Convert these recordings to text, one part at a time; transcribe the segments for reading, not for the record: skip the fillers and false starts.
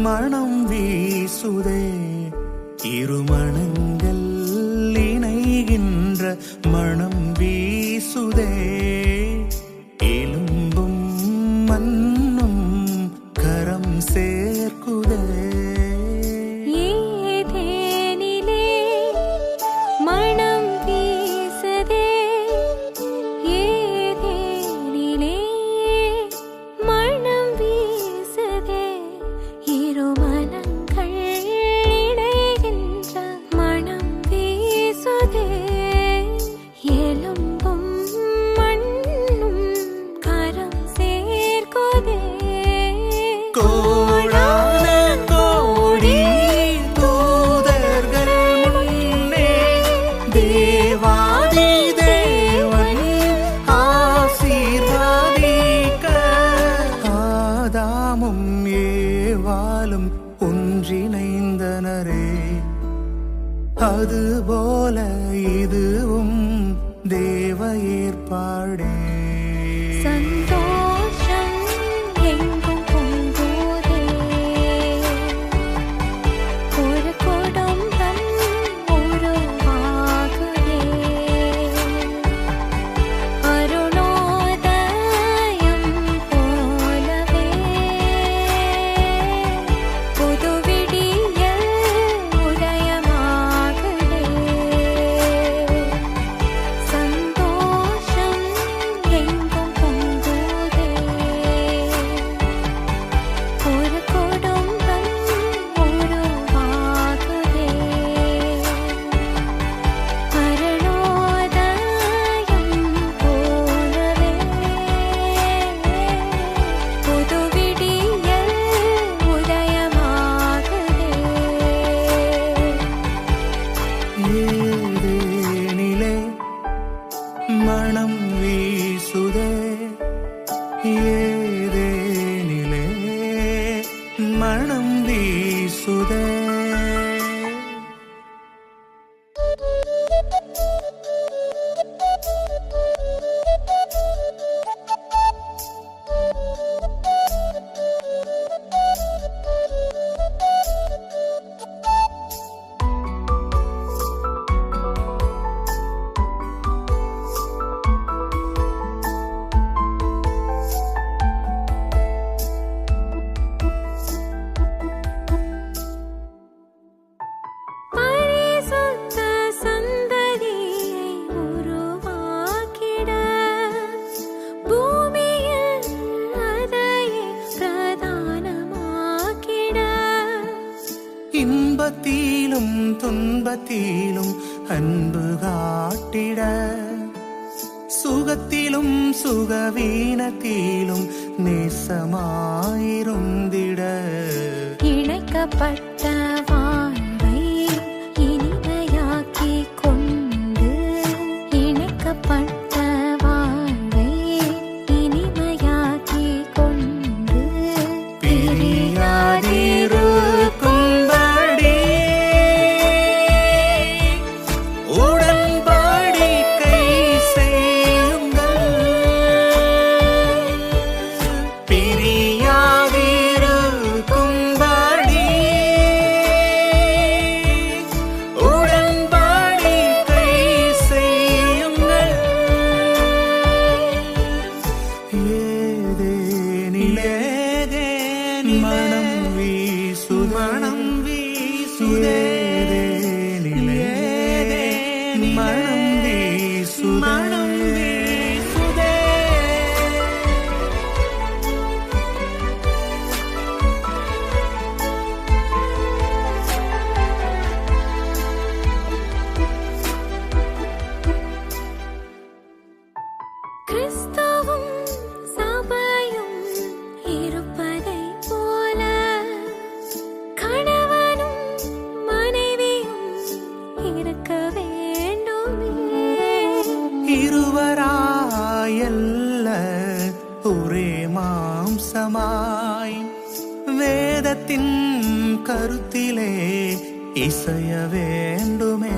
மனம் வீசுதே. இருமணங்கள் இணைகின்ற மனம் வீசுதே. எலும்பும் மண்ணும் கரம் சேர்க்குதே. கோடான கோடி தூதர்கள் முன்னே தேவாதி தேவன் ஆசீர்வதிக்க ஆதாமும் ஏவாளும் ஒன்றிணைந்தனரே. அதுபோல இதுவும் தேவ ஏற்பாடே. ஏதேனிலே மனம் வீசுதே. ஏதேனிலே மனம் வீசுதே. இன்பத்திலும் துன்பத்திலும் அன்பு காட்டிட, சுகத்திலும் சுகவீனத்திலும் நேசமாயிருந்திட, இணைக்கப்பட்ட வாழ்வை இனிமையாக்கி கொண்டு, இணைக்கப்பட்ட வாழ்வை இனிமையாக்கி கொண்டு பிரியாதிருக்கும் மனம் வீசுதே. மனம் வீசுதே. கிறிஸ்துவும் சபையும் இருப்பதை போல, கணவனும் மனைவியும் இருக்க வேண்டுமே. இருவராயல்ல ஒரே மாம்சமாய், வேதத்தின் கருத்திலே இசைய வேண்டுமே.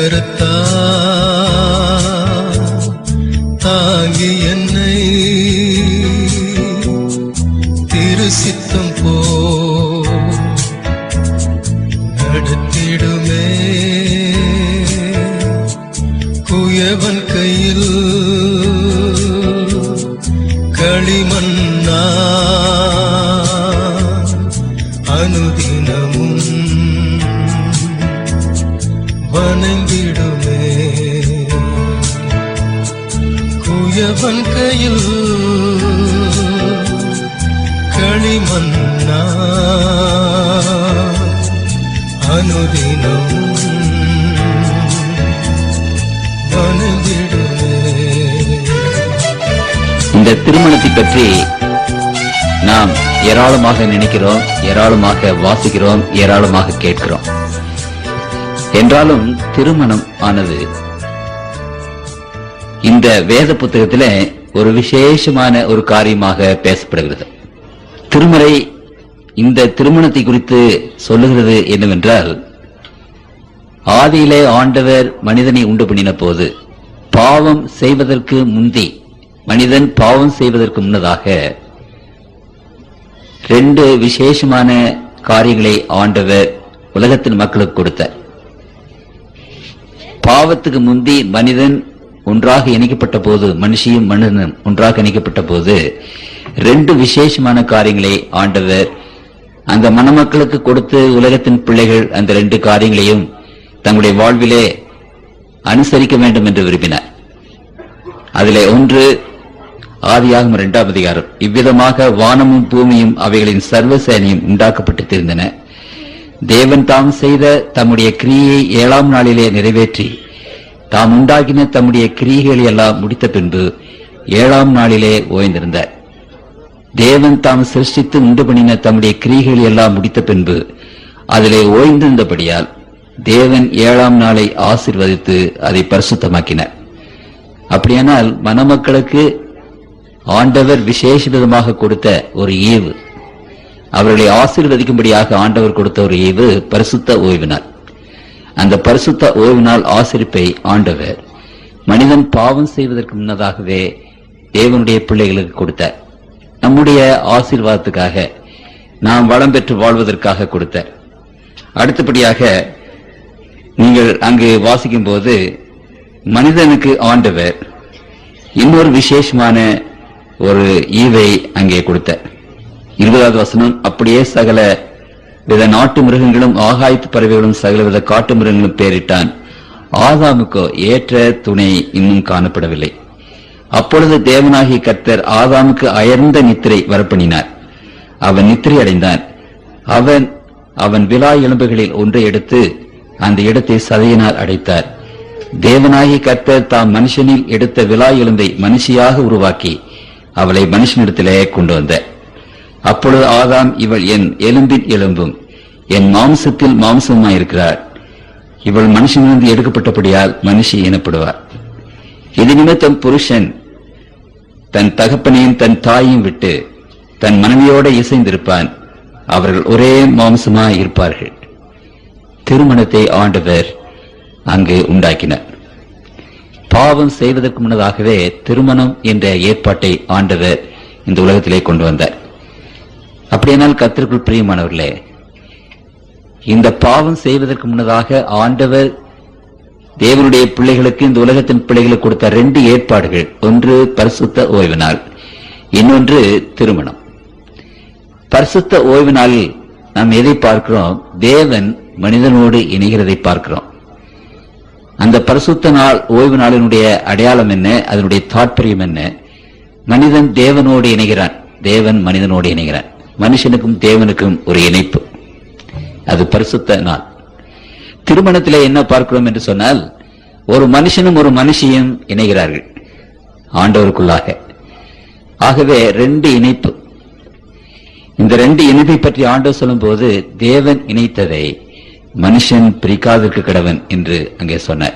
கருத்தா தாங்கி என்னை திருசித்தம் போ நடத்திடுமே குயவன் கையில் களிமண்ணா அனுதினமும் வணங்கிடுமே குயவன் கையில் களிமண்ணா அனுதினமும் வணங்கிடுமே. இந்த திருமணத்தை பற்றி நாம் ஏராளமாக நினைக்கிறோம், ஏராளமாக வாசிக்கிறோம், ஏராளமாக கேட்கிறோம். என்றாலும் திருமணம் ஆனது இந்த வேத புத்தகத்திலே ஒரு விசேஷமான ஒரு காரியமாக பேசப்படுகிறது. திருமறை இந்த திருமணத்தை குறித்து சொல்லுகிறது என்னவென்றால், ஆதியிலே ஆண்டவர் மனிதனை உண்டு பண்ணின போது பாவம் செய்வதற்கு முந்தி, மனிதன் பாவம் செய்வதற்கு முன்னதாக ரெண்டு விசேஷமான காரியங்களை ஆண்டவர் உலகத்தின் மக்களுக்கு கொடுத்தார். பாவத்துக்கு முந்தி மனிதன் ஒன்றாக இணைக்கப்பட்ட போது, மனுஷியும் மனிதனும் ஒன்றாக இணைக்கப்பட்ட போது ரெண்டு விசேஷமான காரியங்களை ஆண்டவர் அந்த மணமக்களுக்கு கொடுத்து உலகத்தின் பிள்ளைகள் அந்த ரெண்டு காரியங்களையும் தங்களுடைய வாழ்விலே அனுசரிக்க வேண்டும் என்று விரும்பினார். அதிலே ஒன்று ஆதியாகமம் 2ஆம் அதிகாரம். இவ்விதமாக வானமும் பூமியும் அவைகளின் சர்வசேனையும் உண்டாக்கப்பட்டு தெரிந்தன. தேவன் தாம் செய்த தம்முடைய கிரியை 7ஆம் நாளிலே நிறைவேற்றி தாம் உண்டாக்கின தம்முடைய கிரியைகளை எல்லாம் முடித்த பின்பு 7ஆம் நாளிலே ஓய்ந்திருந்தார். தேவன் தாம் சிருஷ்டித்து உண்டு பண்ணின தம்முடைய கிரியைகளை எல்லாம் முடித்த பின்பு அதிலே ஓய்ந்திருந்தபடியால் தேவன் 7ஆம் நாளை ஆசீர்வதித்து அதை பரிசுத்தமாக்கினார். அப்படியானால் மணமக்களுக்கு ஆண்டவர் விசேஷ விதமாக கொடுத்த ஒரு ஈவு, அவர்களை ஆசீர்வதிக்கும்படியாக ஆண்டவர் கொடுத்த ஒரு ஈவு பரிசுத்த ஓய்வு நாள். அந்த பரிசுத்த ஓய்வு நாள் ஆசரிப்பை ஆண்டவர் மனிதன் பாவம் செய்வதற்கு முன்னதாகவே தேவனுடைய பிள்ளைகளுக்கு கொடுத்தார். நம்முடைய ஆசீர்வாதத்துக்காக, நாம் வளம் பெற்று வாழ்வதற்காக கொடுத்தார். அடுத்தபடியாக நீங்கள் அங்கு வாசிக்கும் போது மனிதனுக்கு ஆண்டவர் இன்னொரு விசேஷமான ஒரு ஈவை அங்கே கொடுத்தார். 20வது வசனம், அப்படியே சகல வித நாட்டு மிருகங்களும் ஆகாயத்து பறவைகளும் சகலவித காட்டு மிருகங்களும் பெயரிட்டான். ஆதாமுக்கோ ஏற்ற துணை இன்னும் காணப்படவில்லை. அப்பொழுது தேவனாகிய கர்த்தர் ஆதாமுக்கு அயர்ந்த நித்திரை வரப்பண்ணினார். அவன் நித்திரை அடைந்தான். அவன் விலா எலும்புகளில் ஒன்றை எடுத்து அந்த இடத்தை சதையினால் அடைத்தார். தேவனாகிய கர்த்தர் தாம் மனுஷனில் எடுத்த விலா எலும்பை மனுஷியாக உருவாக்கி அவளை மனுஷனிடத்திலே கொண்டு வந்தார். அப்பொழுது ஆதாம், இவள் என் எலும்பின் எலும்பும் என் மாம்சத்தில் மாம்சமாயிருக்கிறார். இவள் மனுஷனிலிருந்து எடுக்கப்பட்டபடியால் மனுஷி எனப்படுவார். இது நிமித்தம் புருஷன் தன் தகப்பனையும் தன் தாயையும் விட்டு தன் மனைவியோடு இசைந்திருப்பான், அவர்கள் ஒரே மாம்சமாய் இருப்பார்கள். திருமணத்தை ஆண்டவர் அங்கு உண்டாக்கினார். பாவம் செய்வதற்கு முன்னதாகவே திருமணம் என்ற ஏற்பாட்டை ஆண்டவர் இந்த உலகத்திலே கொண்டு வந்தார். அப்படியானால் கர்த்தருக்குள் பிரியமானவர்களே, இந்த பாவம் செய்வதற்கு முன்னதாக ஆண்டவர் தேவனுடைய பிள்ளைகளுக்கு, இந்த உலகத்தின் பிள்ளைகளுக்கு கொடுத்த ரெண்டு ஏற்பாடுகள், ஒன்று பரிசுத்த ஓய்வு நாள், இன்னொன்று திருமணம். பரிசுத்த ஓய்வு நாளில் நாம் எதை பார்க்கிறோம்? தேவன் மனிதனோடு இணைகிறதை பார்க்கிறோம். அந்த பரிசுத்த நாள், ஓய்வு நாளினுடைய அடையாளம் என்ன? அதனுடைய தாற்பயம் என்ன? மனிதன் தேவனோடு இணைகிறான், தேவன் மனிதனோடு இணைகிறான். மனுஷனுக்கும் தேவனுக்கும் ஒரு இணைப்பு, அது பரிசுத்த நாள். திருமணத்திலே என்ன பார்க்கிறோம் என்று சொன்னால், ஒரு மனுஷனும் ஒரு மனுஷியும் இணைகிறார்கள் ஆண்டவருக்குள்ளாக. ஆகவே ரெண்டு இணைப்பு. இந்த ரெண்டு இணைப்பை பற்றி ஆண்டவர் சொல்லும் போது, தேவன் இணைத்ததை மனுஷன் பிரிக்காதற்கு கடவன் என்று அங்கே சொன்னார்.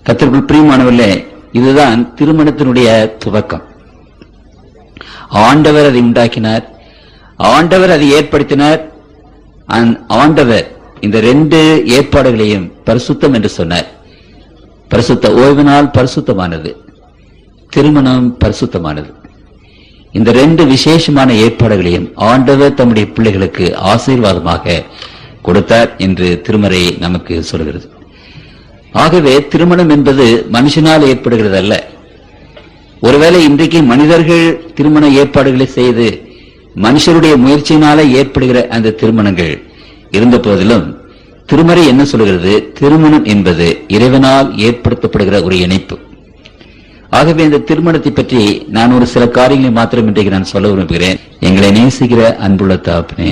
கர்த்தருக்குள் பிரியமானவர்களே, இதுதான் திருமணத்தினுடைய துவக்கம். ஆண்டவர் அதை உண்டாக்கினார், ஆண்டவர் அதை ஏற்படுத்தினார். ஆண்டவர் இந்த ரெண்டு ஏற்பாடுகளையும் பரிசுத்தம் என்று சொன்னார். பரிசுத்த ஓய்வினால் பரிசுத்தமானது, திருமணம் பரிசுத்தமானது. இந்த ரெண்டு விசேஷமான ஏற்பாடுகளையும் ஆண்டவர் தம்முடைய பிள்ளைகளுக்கு ஆசீர்வாதமாக கொடுத்தார் என்று திருமறை நமக்கு சொல்கிறது. ஆகவே திருமணம் என்பது மனுஷனால் ஏற்படுகிறது அல்ல. ஒருவேளை இன்றைக்கு மனிதர்கள் திருமண ஏற்பாடுகளை செய்து மனுஷருடைய முயற்சியினாலே ஏற்படுகிற அந்த திருமணங்கள் இருந்த போதிலும் திருமறை என்ன சொல்கிறது? திருமணம் என்பது இறைவனால் ஏற்படுத்தப்படுகிற ஒரு இணைப்பு. ஆகவே இந்த திருமணத்தை பற்றி நான் ஒரு சில காரியங்களை மாத்திரம் இன்றைக்கு நான் சொல்ல விரும்புகிறேன். எங்களை நேசிக்கிற அன்புள்ள தகப்பனே,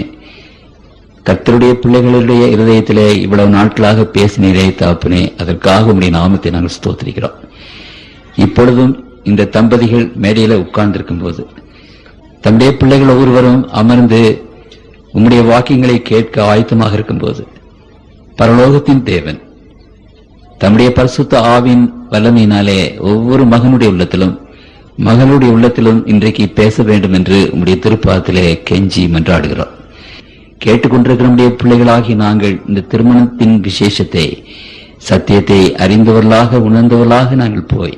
கர்த்தருடைய பிள்ளைகளுடைய இருதயத்திலே இவ்வளவு நாட்களாக பேசினீரே தகப்பனே, அதற்காக உம்முடைய நாமத்தை நாங்கள் ஸ்தோத்திரிக்கிறோம். இப்பொழுதும் இந்த தம்பதிகள் மேடையில உட்கார்ந்திருக்கும் போது தம்முடைய பிள்ளைகள் ஒவ்வொருவரும் அமர்ந்து உம்முடைய வாக்கியங்களை கேட்க ஆயத்தமாக இருக்கும் போது பரலோகத்தின் தேவன் தம்முடைய பரிசுத்த ஆவின் வல்லமையினாலே ஒவ்வொரு மகனுடைய உள்ளத்திலும் மகளுடைய உள்ளத்திலும் இன்றைக்கு பேச வேண்டும் என்று உம்முடைய திருப்பாதத்திலே கெஞ்சி மன்றாடுகிறோம். கேட்டுக்கொண்டிருக்கிற நம்முடைய பிள்ளைகளாகி நாங்கள் இந்த திருமணத்தின் விசேஷத்தை, சத்தியத்தை அறிந்தவர்களாக உணர்ந்தவர்களாக நாங்கள் போய்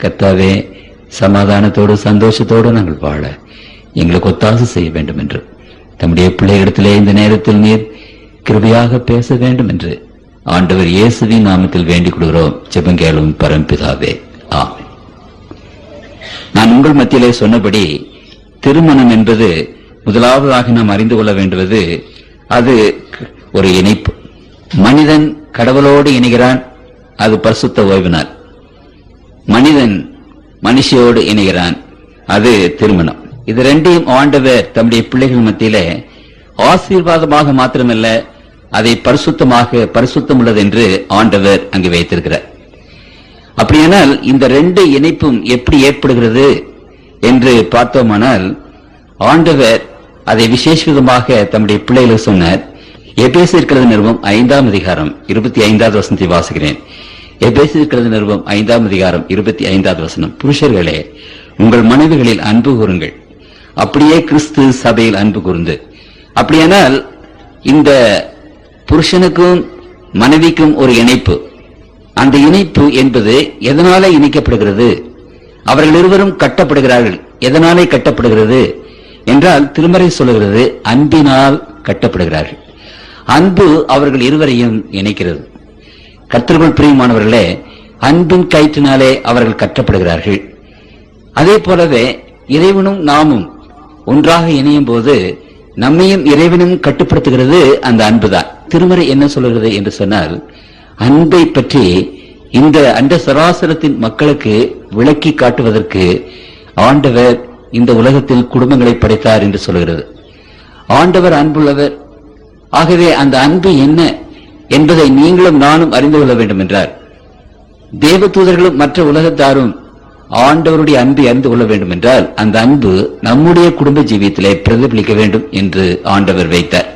கர்த்தாவே சமாதானத்தோடு சந்தோஷத்தோடு நாங்கள் வாழ எங்களுக்கு ஒத்தாசை செய்ய வேண்டும் என்று தம்முடைய பிள்ளைகளிடத்திலே இந்த நேரத்தில் நீர் கிருபையாக பேச வேண்டும் என்று ஆண்டவர் இயேசுவின் நாமத்தில் வேண்டிக் கொள்கிறோம். ஜெபங்கேளும் பரம்பிதாவே, ஆமென். நான் உங்கள் மத்தியிலே சொன்னபடி திருமணம் என்பது முதலாவதாக நாம் அறிந்து கொள்ள வேண்டுவது அது ஒரு இணைப்பு. மனிதன் கடவுளோடு இணைகிறான், அது பரிசுத்த ஓய்வினால். மனிதன் மனுஷியோடு இணைகிறான், அது திருமணம். இது ரெண்டையும் ஆண்டவர் தம்முடைய பிள்ளைகள் மத்தியிலே ஆசீர்வாதமாக மாத்திரமல்ல, அதை பரிசுத்தம் உள்ளது என்று ஆண்டவர் அங்கு வைத்திருக்கிறார். அப்படியானால் இந்த ரெண்டு இணைப்பும் எப்படி ஏற்படுகிறது என்று பார்த்தோமானால் ஆண்டவர் அதை விசேஷமாக தம்முடைய பிள்ளைகளுக்கு சொன்னார். எபேசியர் நிறுவம் 5ஆம் அதிகாரம் 25வது வசனத்தை வாசிக்கிறேன். எபேசியர் நிறுவம் 5ஆம் அதிகாரம் 25வது வசனம். புருஷர்களே, உங்கள் மனைவிகளில் அன்பு கூறுங்கள், அப்படியே கிறிஸ்து சபையில் அன்பு கூர்ந்து. அப்படியானால் இந்த புருஷனுக்கும் மனைவிக்கும் ஒரு இணைப்பு. அந்த இணைப்பு என்பது எதனால இணைக்கப்படுகிறது? அவர்கள் இருவரும் கட்டப்படுகிறார்கள். எதனாலே கட்டப்படுகிறது என்றால் திருமறை சொல்லுகிறது, அன்பினால் கட்டப்படுகிறார்கள். அன்பு அவர்கள் இருவரையும் இணைக்கிறது. கர்த்தருக்குள் பிரியமானவர்களே, அன்பின் கயிற்றினாலே அவர்கள் கட்டப்படுகிறார்கள். அதே போலவே இறைவனும் நாமும் ஒன்றாக இணையும் போது நம்மையும் இறைவனும் கட்டுப்படுத்துகிறது அந்த அன்புதான். திருமறை என்ன சொல்லுகிறது என்று சொன்னால், அன்பை பற்றி இந்த அண்ட சராசரத்தின் மக்களுக்கு விளக்கி காட்டுவதற்கு ஆண்டவர் இந்த உலகத்தில் குடும்பங்களை படைத்தார் என்று சொல்கிறது. ஆண்டவர் அன்புள்ளவர். ஆகவே அந்த அன்பு என்ன என்பதை நீங்களும் நானும் அறிந்து கொள்ள வேண்டும் என்றார். தேவதூதர்களும் மற்ற உலகத்தாரும் ஆண்டவருடைய அன்பை அறிந்து கொள்ள வேண்டும் என்றால் அந்த அன்பு நம்முடைய குடும்ப ஜீவியத்திலே பிரதிபலிக்க வேண்டும் என்று ஆண்டவர் வைத்தார்.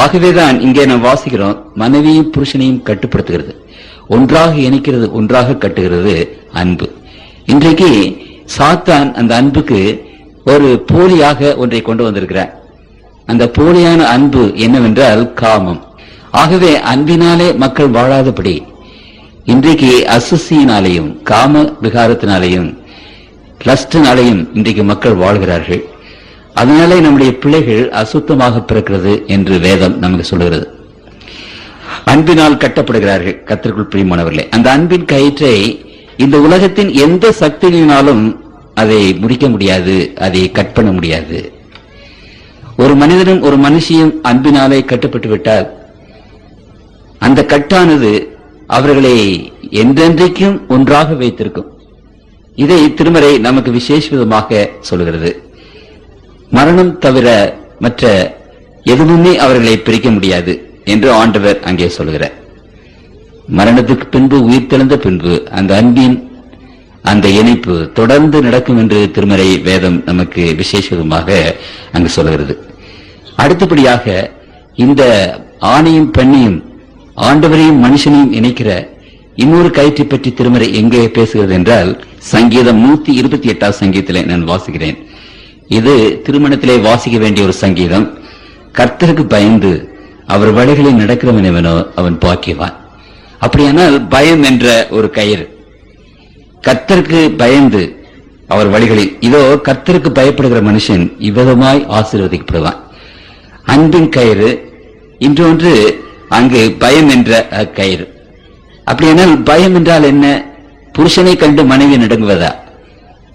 ஆகவேதான் இங்கே நாம் வாசிக்கிறோம், மனைவியும் புருஷனையும் கட்டுப்படுத்துகிறது, ஒன்றாக இணைக்கிறது, ஒன்றாக கட்டுகிறது அன்பு. இன்றைக்கு சாத்தான் அந்த அன்புக்கு ஒரு போலியாக ஒன்றை கொண்டு வந்திருக்கிறார். அந்த போலியான அன்பு என்னவென்றால் காமம். ஆகவே அன்பினாலே மக்கள் வாழாதபடி இன்றைக்கு அசுசியினாலேயும் காம விகாரத்தினாலேயும் லஸ்டினாலேயும் இன்றைக்கு மக்கள் வாழ்கிறார்கள். அதனாலே நம்முடைய பிள்ளைகள் அசுத்தமாக பிறக்கிறது என்று வேதம் நமக்கு சொல்லுகிறது. அன்பினால் கட்டப்படுகிறார்கள். கர்த்தருக்குள் பிரியமானவர்களே, அந்த அன்பின் கயிற்றை இந்த உலகத்தின் எந்த சக்தியினாலும் அதை முடிக்க முடியாது, அதை கட் பண்ண முடியாது. ஒரு மனிதனும் ஒரு மனுஷியும் அன்பினாலே கட்டுப்பட்டு விட்டால் அந்த கட்டானது அவர்களை என்றென்றைக்கும் ஒன்றாக வைத்திருக்கும். இதை திருமறை நமக்கு விசேஷ விதமாக சொல்கிறது. மரணம் தவிர மற்ற எதுவுமே அவர்களை பிரிக்க முடியாது என்று ஆண்டவர் அங்கே சொல்கிறார். மரணத்துக்கு பின்பு உயிர் தெழுந்த பின்பு அந்த அன்பின் அந்த இணைப்பு தொடர்ந்து நடக்கும் என்று திருமறை வேதம் நமக்கு விசேஷமாக அங்கு சொல்கிறது. அடுத்தபடியாக இந்த ஆணையும் பெண்ணையும் ஆண்டவரையும் மனுஷனையும் இணைக்கிற இன்னொரு கயிற்றை பற்றி திருமறை எங்கே பேசுகிறது என்றால் சங்கீதம் 128 சங்கீதத்திலே நான் வாசிக்கிறேன். இது திருமணத்திலே வாசிக்க வேண்டிய ஒரு சங்கீதம். கர்த்தருக்கு பயந்து அவர் வழிகளில் நடக்கிறவன் எவனோ அவன் பாக்கியவான். அப்படியானால் பயம் என்ற ஒரு கயிறு, கர்த்தருக்கு பயந்து அவர் வழிகளில், இதோ கர்த்தருக்கு பயப்படுகிற மனுஷன் இவ்விதமாய் ஆசீர்வதிக்கப்படுவான். அன்பின் கயிறு, இன்றொன்று அங்கு பயம் என்ற கயிறு. அப்படியானால் பயம் என்றால் என்ன? புருஷனை கண்டு மனைவி நடுங்குவதா,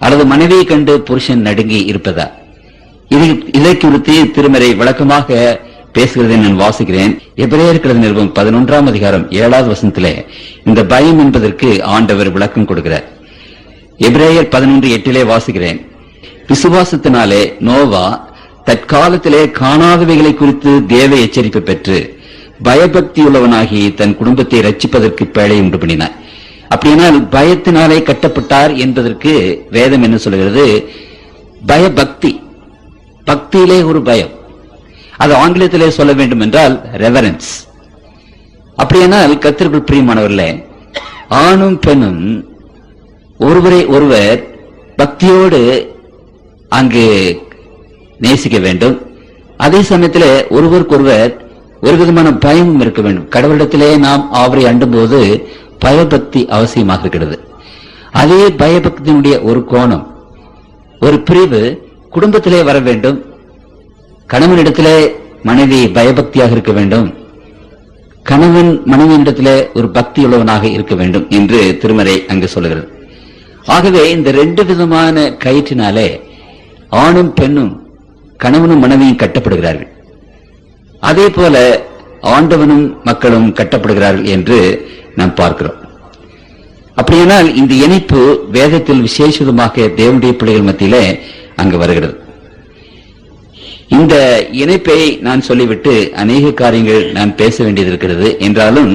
அல்லது மனைவியை கண்டு புருஷன் நடுங்கி இருப்பதா? இதை குறித்து திருமறை விளக்கமாக பேசுகிறதை நான் வாசிக்கிறேன். எபிரேயர் நிருபம் 11ஆம் அதிகாரம் 7வது வசனத்திலே இந்த பயம் என்பதற்கு ஆண்டவர் விளக்கம் கொடுக்கிறார். எபிரேயர் 11:8 வாசிக்கிறேன். விசுவாசத்தினாலே நோவா தற்காலத்திலே காணாதவைகளை குறித்து தேவ எச்சரிப்பு பெற்று பயபக்தியுள்ளவனாகி தன் குடும்பத்தை ரட்சிப்பதற்கு பேழை உண்டு பண்ணினார். அப்படினால் பயத்தினாலே கட்டப்பட்டார் என்பதற்கு வேதம் என்ன சொல்கிறது? பயபக்தி, பக்தியிலே ஒரு பயம். அது ஆங்கிலத்திலே சொல்ல வேண்டும் என்றால் ரெவரன்ஸ். அப்படியானால் கர்த்தருக்குள் பிரியமானவர்களே, ஆணும் பெண்ணும் ஒருவரை ஒருவர் பக்தியோடு அங்கு நேசிக்க வேண்டும். அதே சமயத்தில் ஒருவருக்கொருவர் ஒரு விதமான பயமும் இருக்க வேண்டும். கடவுளிடத்திலே நாம் அவரை அண்டும் போது பயபக்தி அவசியமாக இருக்கிறது. அதே பயபக்தியினுடைய ஒரு கோணம், ஒரு பிரிவு குடும்பத்திலே வர வேண்டும். கணவனிடத்திலே மனைவி பயபக்தியாக இருக்க வேண்டும், கணவன் மனைவியிடத்திலே ஒரு பக்தி உள்ளவனாக இருக்க வேண்டும் என்று திருமறை அங்கு சொல்லுகிறது. ஆகவே இந்த ரெண்டு விதமான கயிற்றினாலே ஆணும் பெண்ணும் கணவனும் மனைவியும் கட்டப்படுகிறார்கள். அதே போல ஆண்டவனும் மக்களும் கட்டப்படுகிறார்கள் என்று நாம் பார்க்கிறோம். அப்படியானால் இந்த இணைப்பு வேதத்தில் விசேஷமாக தேவனுடைய பிள்ளைகள் மத்தியிலே அங்கு வருகிறது. இந்த இணைப்பை நான் சொல்லிவிட்டு அநேக காரியங்கள் நான் பேச வேண்டியது இருக்கிறது. என்றாலும்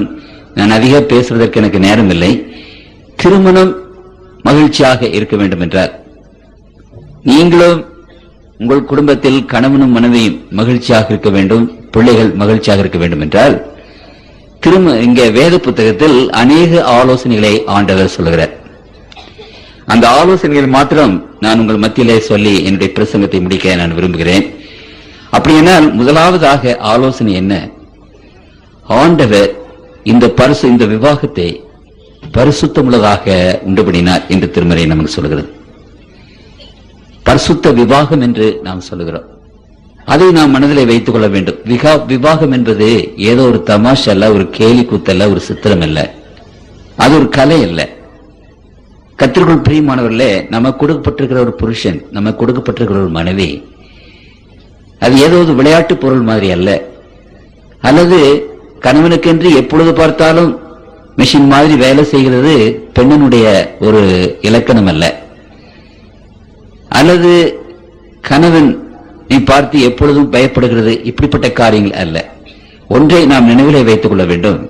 நான் அதிக பேசுவதற்கு எனக்கு நேரம் இல்லை. திருமணம் மகிழ்ச்சியாக இருக்க வேண்டும் என்றால், நீங்களும் உங்கள் குடும்பத்தில் கணவனும் மனைவியும் மகிழ்ச்சியாக இருக்க வேண்டும், பிள்ளைகள் மகிழ்ச்சியாக இருக்க வேண்டும் என்றால், இங்கே வேத புத்தகத்தில் அநேக ஆலோசனைகளை ஆண்டவர் சொல்லுகிறார். அந்த ஆலோசனைகள் மாத்திரம் நான் உங்கள் மத்தியிலே சொல்லி என்னுடைய பிரசங்கத்தை முடிக்க நான் விரும்புகிறேன். அப்படியானால் முதலாவதாக ஆலோசனை என்ன? ஆண்டவர் இந்த விவாகத்தை பரிசுத்தமுள்ளதாக உண்டு பண்ணினார் என்று திருமறை நமக்கு சொல்கிறது. பரிசுத்த விவாகம் என்று நாம் சொல்லுகிறோம். அதை நாம் மனதிலே வைத்துக் கொள்ள வேண்டும். விவாகம் என்பது ஏதோ ஒரு தமாஷ் அல்ல, ஒரு கேலி கூத்தல்ல, ஒரு சித்திரம் அல்ல, அது ஒரு கலை அல்ல. கர்த்தருக்குள் பிரியமானவர்களே, நமக்கு கொடுக்கப்பட்டிருக்கிற ஒரு புருஷன், நமக்கு கொடுக்கப்பட்டிருக்கிற ஒரு மனைவி, அது ஏதோ ஒரு விளையாட்டு பொருள் மாதிரி அல்ல, அல்லது கணவனுக்கென்று எப்பொழுது பார்த்தாலும் மிஷின் மாதிரி வேலை செய்கிறது பெண்ணினுடைய ஒரு இலக்கணம் அல்ல, அல்லது கணவன் நீ பார்த்து எப்பொழுதும் பயப்படுகிறது, இப்படிப்பட்ட காரியங்கள் அல்ல. ஒன்றை நாம் நினைவிலே வைத்துக் கொள்ள வேண்டும்.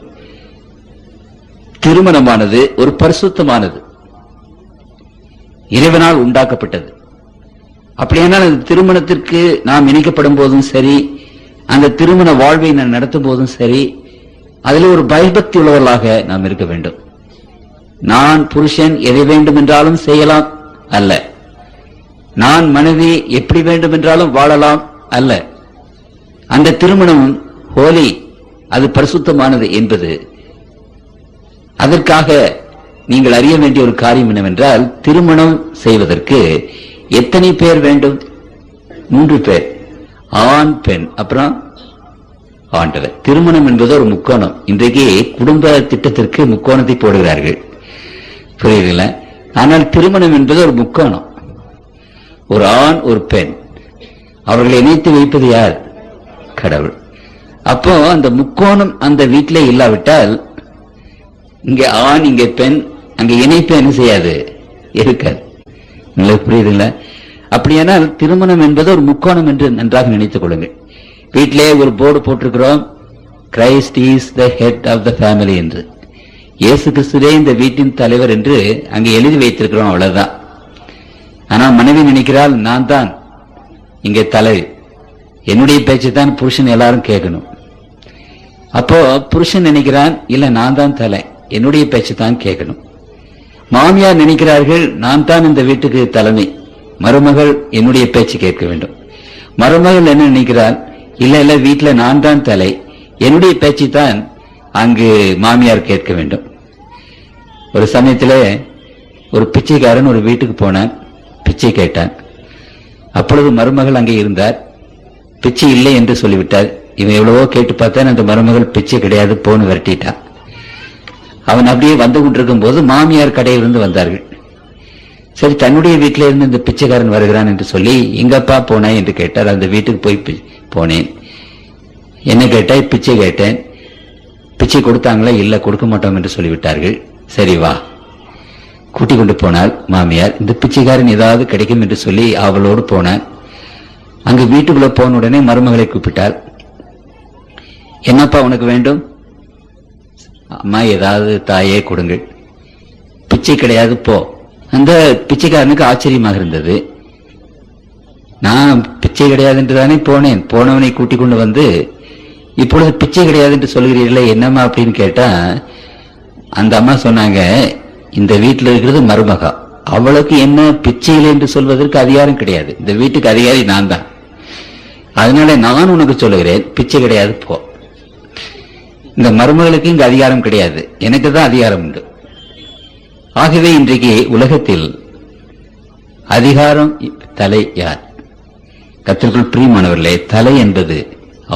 திருமணமானது ஒரு பரிசுத்தமானது, இறைவனால் உண்டாக்கப்பட்டது. அப்படியானால் அந்த திருமணத்திற்கு நாம் இணைக்கப்படும் போதும் சரி, அந்த திருமண வாழ்வை நாம் நடத்தும் போதும் சரி, அதில் ஒரு பயபக்தி உள்ளவர்களாக நாம் இருக்க வேண்டும். நான் புருஷன் எதை வேண்டும் என்றாலும் செய்யலாம் அல்ல, நான் மனைவி எப்படி வேண்டும் என்றாலும் வாழலாம் அல்ல. அந்த திருமணம் ஹோலி, அது பரிசுத்தமானது என்பது. அதற்காக நீங்கள் அறிய வேண்டிய ஒரு காரியம் என்னவென்றால், திருமணம் செய்வதற்கு எத்தனை பேர் வேண்டும்? 3 பேர், ஆண் பெண், அப்புறம் ஆண்டவர். திருமணம் என்பது ஒரு முக்கோணம். இன்றைக்கு குடும்ப திட்டத்திற்கு முக்கோணத்தை போடுகிறார்கள், புரியுதுல்ல? ஆனால் திருமணம் என்பது ஒரு முக்கோணம். ஒரு ஆண் ஒரு பெண், அவர்களை இணைத்து வைப்பது யார்? கடவுள். அப்போ அந்த முக்கோணம் அந்த வீட்டிலே இல்லாவிட்டால், இங்கே ஆண் இங்கே பெண், அங்கே இணைப்பு என்ன செய்யாது? இருக்காது. உங்களுக்கு புரியுதுல்ல? அப்படியானால் திருமணம் என்பது ஒரு முக்கோணம் என்று நன்றாக நினைத்துக் கொள்ளுங்கள். வீட்டிலே ஒரு போர்டு போட்டிருக்கிறோம், Christ is the head of the family என்று. இயேசு கிறிஸ்துவே இந்த வீட்டின் தலைவர் என்று அங்கே எழுதி வைத்திருக்கிறோம், அவ்வளவுதான். ஆனால் மனைவி நினைக்கிறாள், நான் தான் இங்கே தலைவி, என்னுடைய பேச்சு தான் புருஷன் எல்லாரும் கேட்கணும். அப்போ புருஷன் நினைக்கிறான், இல்ல நான் தான் தலை, என்னுடைய பேச்சு தான் கேட்கணும். மாமியார் நினைக்கிறார்கள், நான் தான் இந்த வீட்டுக்கு தலைமை, மருமகள் என்னுடைய பேச்சு கேட்க வேண்டும். மருமகள் என்ன நினைக்கிறார்? இல்ல இல்ல, வீட்டுல நான் தான் தலை, என்னுடைய பேச்சு தான் அங்கு மாமியார் கேட்க வேண்டும். ஒரு சமயத்தில் ஒரு பிச்சைக்காரன் ஒரு வீட்டுக்கு போனான், பிச்சை கேட்டான். அப்பொழுது மருமகள் அங்கே இருந்தார். பிச்சை இல்லை என்று சொல்லிவிட்டார். இவன் எவ்வளவோ கேட்டு பார்த்தான், அந்த மருமகள் பிச்சை கிடையாது போன்னு விரட்டிட்டான். அவன் அப்படியே வந்து கொண்டிருக்கும் போது மாமியார் கடையிலிருந்து வந்தார்கள். சரி, தன்னுடைய வீட்டில இருந்து இந்த பிச்சைக்காரன் வருகிறான் என்று சொல்லி எங்கப்பா போனாய் என்று கேட்டார். அந்த வீட்டுக்கு போய் போனேன். என்ன கேட்டாய்? பிச்சை கேட்டேன். பிச்சை கொடுத்தாங்களா? இல்ல, கொடுக்க மாட்டோம் என்று சொல்லிவிட்டார்கள். சரி வா. கூட்டிக் கொண்டு போனார் மாமியார். இந்த பிச்சைக்காரன் ஏதாவது கிடைக்கும் என்று சொல்லி அவளோடு போனார். அங்கு வீட்டுக்குள்ள போன உடனே மருமகளை கூப்பிட்டார். என்னப்பா உனக்கு வேண்டும்? அம்மா ஏதாவது தாயே கொடுங்கள். பிச்சை கிடையாது போ. அந்த பிச்சைக்காரனுக்கு ஆச்சரியமாக இருந்தது. நான் பிச்சை கிடையாது என்று தானே போனேன். போனவனை கூட்டிக் கொண்டு வந்து இப்பொழுது பிச்சை கிடையாது என்று சொல்கிறீர்களே, என்னம்மா அப்படின்னு கேட்டா, அந்த அம்மா சொன்னாங்க, இந்த வீட்டில் இருக்கிறது மருமகா, அவளுக்கு என்ன பிச்சை இல்லை என்று சொல்வதற்கு அதிகாரம் கிடையாது. இந்த வீட்டுக்கு அதிகாரி நான் தான். அதனால நான் உனக்கு சொல்லுகிறேன், பிச்சை கிடையாது போ. இந்த மருமகளுக்கு இங்கு அதிகாரம் கிடையாது, எனக்கு தான் அதிகாரம் உண்டு. ஆகவே இன்றைக்கு உலகத்தில் அதிகாரம் தலை யார்? கர்த்தருக்குள் பிரியமானவர்களே, தலை என்பது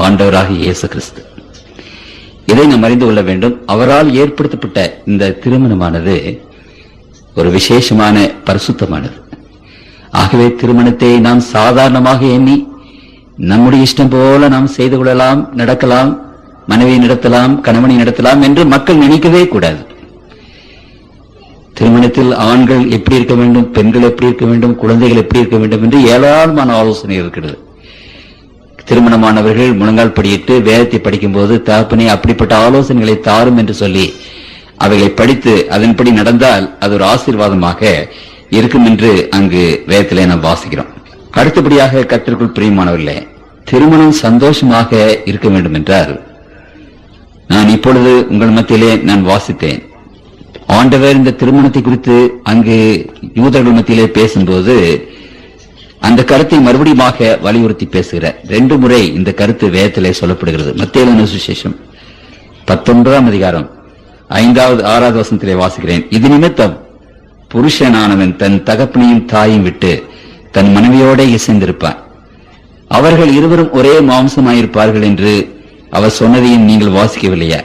ஆண்டவராக இயேசு கிறிஸ்து. இதை நாம் அறிந்து கொள்ள வேண்டும். அவரால் ஏற்படுத்தப்பட்ட இந்த திருமணமானது ஒரு விசேஷமான பரிசுத்தமானது. ஆகவே திருமணத்தை நாம் சாதாரணமாக எண்ணி நம்முடைய இஷ்டம் போல நாம் செய்து கொள்ளலாம், நடக்கலாம், மனைவியை நடத்தலாம், கணவனை நடத்தலாம் என்று மக்கள் நினைக்கவே கூடாது. திருமணத்தில் ஆண்கள் எப்படி இருக்க வேண்டும், பெண்கள் எப்படி இருக்க வேண்டும், குழந்தைகள் எப்படி இருக்க வேண்டும் என்று ஏராளமான ஆலோசனை இருக்கிறது. திருமணமானவர்கள் முழங்கால் படியிட்டு வேதத்தை படிக்கும் போது, தகப்பனே அப்படிப்பட்ட ஆலோசனைகளை தாரும் என்று சொல்லி அவைகளை படித்து அதன்படி நடந்தால் அது ஒரு ஆசீர்வாதமாக இருக்கும் என்று அங்கு வேதத்திலே நாம் வாசிக்கிறோம். அடுத்தபடியாக கர்த்தருக்குள் பிரியமானவர்களே, திருமணம் சந்தோஷமாக இருக்க வேண்டும் என்றால், நான் இப்பொழுது உங்கள் மத்தியிலே நான் வாசித்தேன். ஆண்டவர் இந்த திருமணத்தை குறித்து அங்கு யூதர்கள் மத்தியிலே பேசும்போது அந்த கருத்தை மறுபடியுமாக வலியுறுத்தி பேசுகிறார். 2 முறை இந்த கருத்து வேதத்திலே சொல்லப்படுகிறது. மத்தேயு எழுதின சுவிசேஷம் 19ஆம் அதிகாரம் 5வது 6வது வசனத்திலே வாசிக்கிறேன். இது நிமித்தம் புருஷனானவன் தன் தகப்பனையும் தாயும் விட்டு தன் மனைவியோட இசைந்திருப்பான், அவர்கள் இருவரும் ஒரே மாம்சமாயிருப்பார்கள் என்று அவர் சொன்னதையும் நீங்கள் வாசிக்கவில்லையா?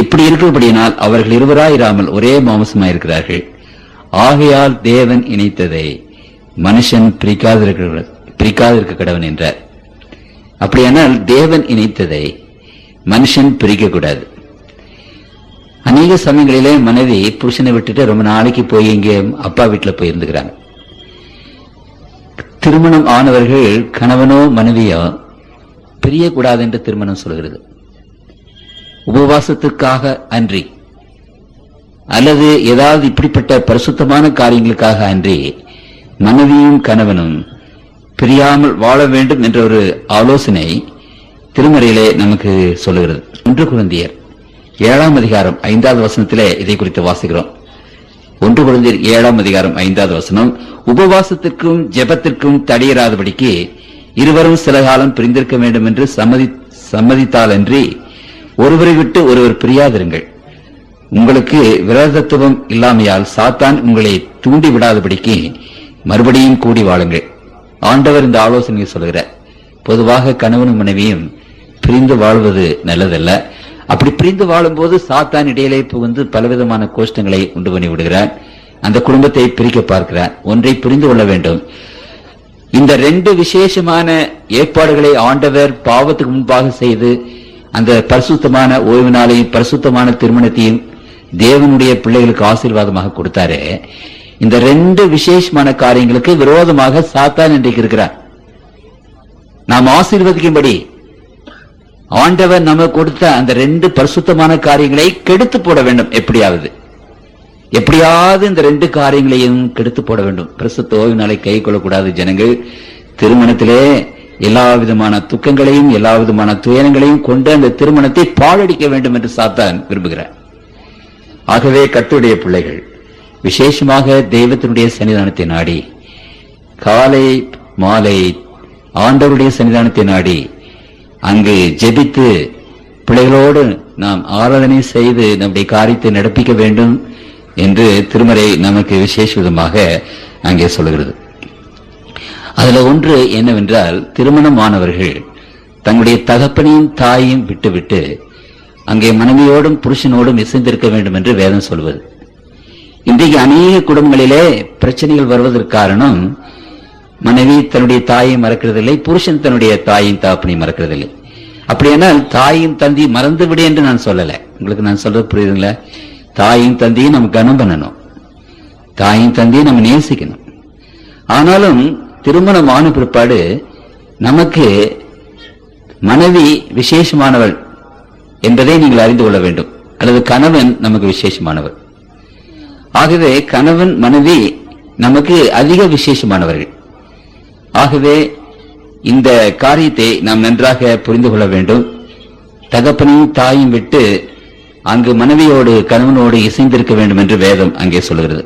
இப்படி இருக்கிறபடியினால் அவர்கள் இருவராயிராமல் ஒரே மாம்சமாயிருக்கிறார்கள். ஆகையால் தேவன் இணைத்ததை மனுஷன் பிரிக்காதிருக்க கடவன் என்றார். அப்படியானால் தேவன் இணைத்ததை மனுஷன் பிரிக்கக்கூடாது. அநேக சமயங்களிலே மனைவி புருஷனை விட்டுட்டு ரொம்ப நாளைக்கு போய் இங்கே அப்பா வீட்டில் போய் இருந்துக்கிறாங்க. திருமணம் ஆனவர்கள் கணவனோ மனைவியோ பிரியக்கூடாது என்று திருமணம் சொல்கிறது. உபவாசத்துக்காக அன்றி அல்லது ஏதாவது இப்படிப்பட்ட பரிசுத்தமான காரியங்களுக்காக அன்றி மனைவியும் கணவனும் பிரியாமல் வாழ வேண்டும் என்ற ஒரு ஆலோசனை திருமறையிலே நமக்கு சொல்லுகிறது. 1 கொரிந்தியர் 7ஆம் அதிகாரம் 5வது வசனத்திலே இதை குறித்து வாசிக்கிறோம். 1 கொரிந்தியர் 7ஆம் அதிகாரம் 5வது வசனம், உபவாசத்திற்கும் ஜெபத்திற்கும் தடையராதபடிக்கு இருவரும் சில காலம் பிரிந்திருக்க வேண்டும் என்று சம்மதித்தாலன்றி ஒருவரை விட்டு ஒருவர் பிரியாதிருங்கள். உங்களுக்கு விரோதத்துவம் இல்லாமையால் சாத்தான் உங்களை தூண்டி விடாதபடிக்கு மறுபடியும் கூடி வாழுங்கள். ஆண்டவர் இந்த ஆலோசனையை சொல்கிறார். பொதுவாக கணவனும் மனைவியும் பிரிந்து வாழ்வது நல்லதல்ல. அப்படி பிரிந்து வாழும் போது சாத்தான் இடையிலே புகுந்து பலவிதமான கோஷ்டங்களை உண்டு பண்ணி விடுகிறார். அந்த குடும்பத்தை பிரிக்க பார்க்கிறார். ஒன்றை புரிந்து கொள்ள வேண்டும். இந்த 2 விசேஷமான ஏற்பாடுகளை ஆண்டவர் பாவத்துக்கு முன்பாக செய்து அந்த பரிசுத்தமான ஓய்வு நாளையும் பரிசுத்தமான திருமணத்தையும் தேவனுடைய பிள்ளைகளுக்கு ஆசீர்வாதமாக கொடுத்தாரே, இந்த 2 விசேஷமான காரியங்களுக்கு விரோதமாக சாத்தான் இன்றைக்கு இருக்கிறார். நாம் ஆசீர்வதிக்கும்படி ஆண்டவர் நமக்கு கொடுத்த அந்த 2 பரிசுத்தமான காரியங்களை கெடுத்து போட வேண்டும். எப்படியாவது இந்த 2 காரியங்களையும் கெடுத்து போட வேண்டும். பரிசுத்த ஓய்வு நாளை கை கொள்ளக்கூடாது. ஜனங்கள் திருமணத்திலே எல்லா விதமான துக்கங்களையும் எல்லா விதமான துயரங்களையும் கொண்டு அந்த திருமணத்தை பாழடிக்க வேண்டும் என்று சாத்தான் விரும்புகிறார். ஆகவே கர்த்தருடைய பிள்ளைகள் விசேஷமாக தெய்வத்தினுடைய சன்னிதானத்தை நாடி, காலை மாலை ஆண்டவருடைய சன்னிதானத்தை நாடி அங்கு ஜெபித்து பிள்ளைகளோடு நாம் ஆராதனை செய்து நம்முடைய காரியத்தை நடப்பிக்க வேண்டும் என்று திருமறை நமக்கு விசேஷ விதமாக அங்கே சொல்லுகிறது. அதுல ஒன்று என்னவென்றால், திருமணமானவர்கள் தங்களுடைய தகப்பனையும் தாயையும் விட்டுவிட்டு அங்கே மனைவியோடும் புருஷனோடும் இசைந்திருக்க வேண்டும் என்று வேதம் சொல்வது. இன்றைக்கு அநேக குடும்பங்களிலே பிரச்சனைகள் வருவதற்கு காரணம், மனைவி தன்னுடைய தாயை மறக்கிறதில்லை, புருஷன் தன்னுடைய தாயின் தகப்பனை மறக்கிறதில்லை. அப்படியானால் தாயும் தந்தையும் மறந்து விடு என்று நான் சொல்லல. உங்களுக்கு நான் சொல்றது புரியுதுங்களா? தாயும் தந்தையும் நம்ம கனம் பண்ணணும், தாயும் தந்தையும் நம்ம நேசிக்கணும். ஆனாலும் திருமணமான பிற்பாடு நமக்கு மனைவி விசேஷமானவள் என்பதை நீங்கள் அறிந்து கொள்ள வேண்டும், அல்லது கணவன் நமக்கு விசேஷமானவர். ஆகவே கணவன் மனைவி நமக்கு அதிக விசேஷமானவர்கள். ஆகவே இந்த காரியத்தை நாம் நன்றாக புரிந்து கொள்ள வேண்டும். தகப்பனையும் தாயும் விட்டு அங்கு மனைவியோடு கணவனோடு இசைந்திருக்க வேண்டும் என்று வேதம் அங்கே சொல்கிறது.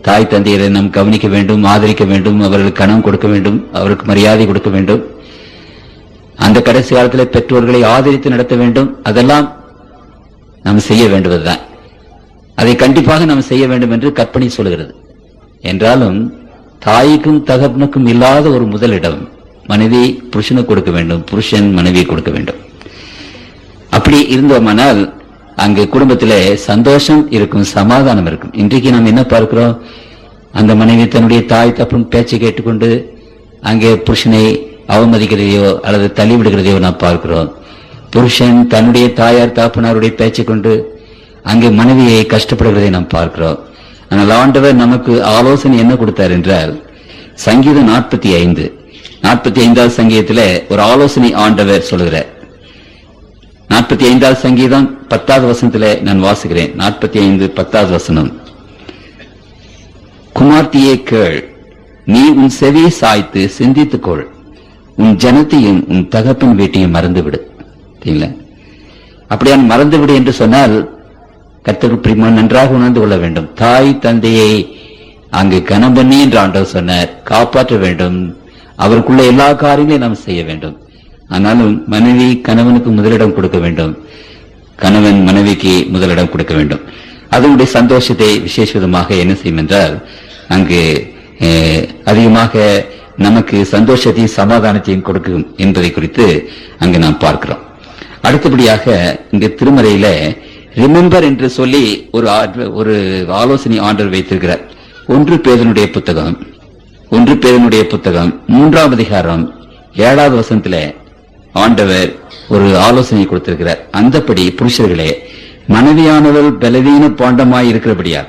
தாய் தந்தையரை நாம் கவனிக்க வேண்டும், ஆதரிக்க வேண்டும், அவர்களுக்கு கணம் கொடுக்க வேண்டும், அவருக்கு மரியாதை கொடுக்க வேண்டும். அந்த கடைசி காலத்தில் பெற்றோர்களை ஆதரித்து நடத்த வேண்டும். அதெல்லாம் நாம் செய்ய வேண்டுவதுதான். அதை கண்டிப்பாக நாம் செய்ய வேண்டும் என்று கற்பனை சொல்கிறது. என்றாலும் தாய்க்கும் தகப்பனுக்கும் இல்லாத ஒரு முதலிடம் மனைவி புருஷனுக்கு கொடுக்க வேண்டும், புருஷன் மனைவியை கொடுக்க வேண்டும். அப்படி இருந்தோமானால் அங்கு குடும்பத்திலே சந்தோஷம் இருக்கும், சமாதானம் இருக்கும். இன்றைக்கு நாம் என்ன பார்க்கிறோம்? அந்த மனைவி தன்னுடைய தாய் தப்பும் பேச்சை கேட்டுக்கொண்டு அங்கே புருஷனை அவமதிக்கிறதையோ அல்லது தள்ளிவிடுகிறதையோ நாம் பார்க்கிறோம். புருஷன் தன்னுடைய தாயார் தாப்பனாருடைய பேச்சை கொண்டு அங்கே மனைவியை கஷ்டப்படுகிறதை நாம் பார்க்கிறோம். ஆனால் ஆண்டவர் நமக்கு ஆலோசனை என்ன கொடுத்தார் என்றால், சங்கீதம் 45வது சங்கீதத்தில் ஒரு ஆலோசனை ஆண்டவர் சொல்லுகிறார். 45வது சங்கீதம் 10வது வசனத்தில் நான் வாசிக்கிறேன். 45:10வது வசனம். குமார்த்தியே கேள், நீ உன் செவியை சாய்த்து சிந்தித்துக்கொள், உன் ஜனத்தையும் உன் தகப்பன் வீட்டையும் மறந்துவிடு. அப்படியான மறந்துவிடு என்று சொன்னால் கர்த்தருக்கு பிரியமான நன்றாக உணர்ந்து கொள்ள வேண்டும். தாய் தந்தையை அங்கு கனம் பண்ணி என்று ஆண்டவர் சொன்னார், காப்பாற்ற வேண்டும். அவருக்குள்ள எல்லா காரியங்களையும் நாம் செய்ய வேண்டும். ஆனாலும் மனைவி கணவனுக்கு முதலிடம் கொடுக்க வேண்டும், கணவன் மனைவிக்கு முதலிடம் கொடுக்க வேண்டும். அதனுடைய சந்தோஷத்தை விசேஷ விதமாக என்ன செய்யும் என்றால், அங்கு அதிகமாக நமக்கு சந்தோஷத்தையும் சமாதானத்தையும் கொடுக்கும் என்பதை குறித்து அங்கு நாம் பார்க்கிறோம். அடுத்தபடியாக இங்கு திருமறையில ரிமெம்பர் என்று சொல்லி ஒரு ஆலோசனை ஆண்டவர் வைத்திருக்கிறார். 1 பேதுருடைய புத்தகம் 3ஆம் அதிகாரம் 7வது வசனத்திலே ஆண்டவர் ஒரு ஆலோசனை கொடுத்திருக்கிறார். அந்தபடி புருஷர்களே, மனைவியானவள் பலவீன பாண்டமாய் இருக்கிறபடியா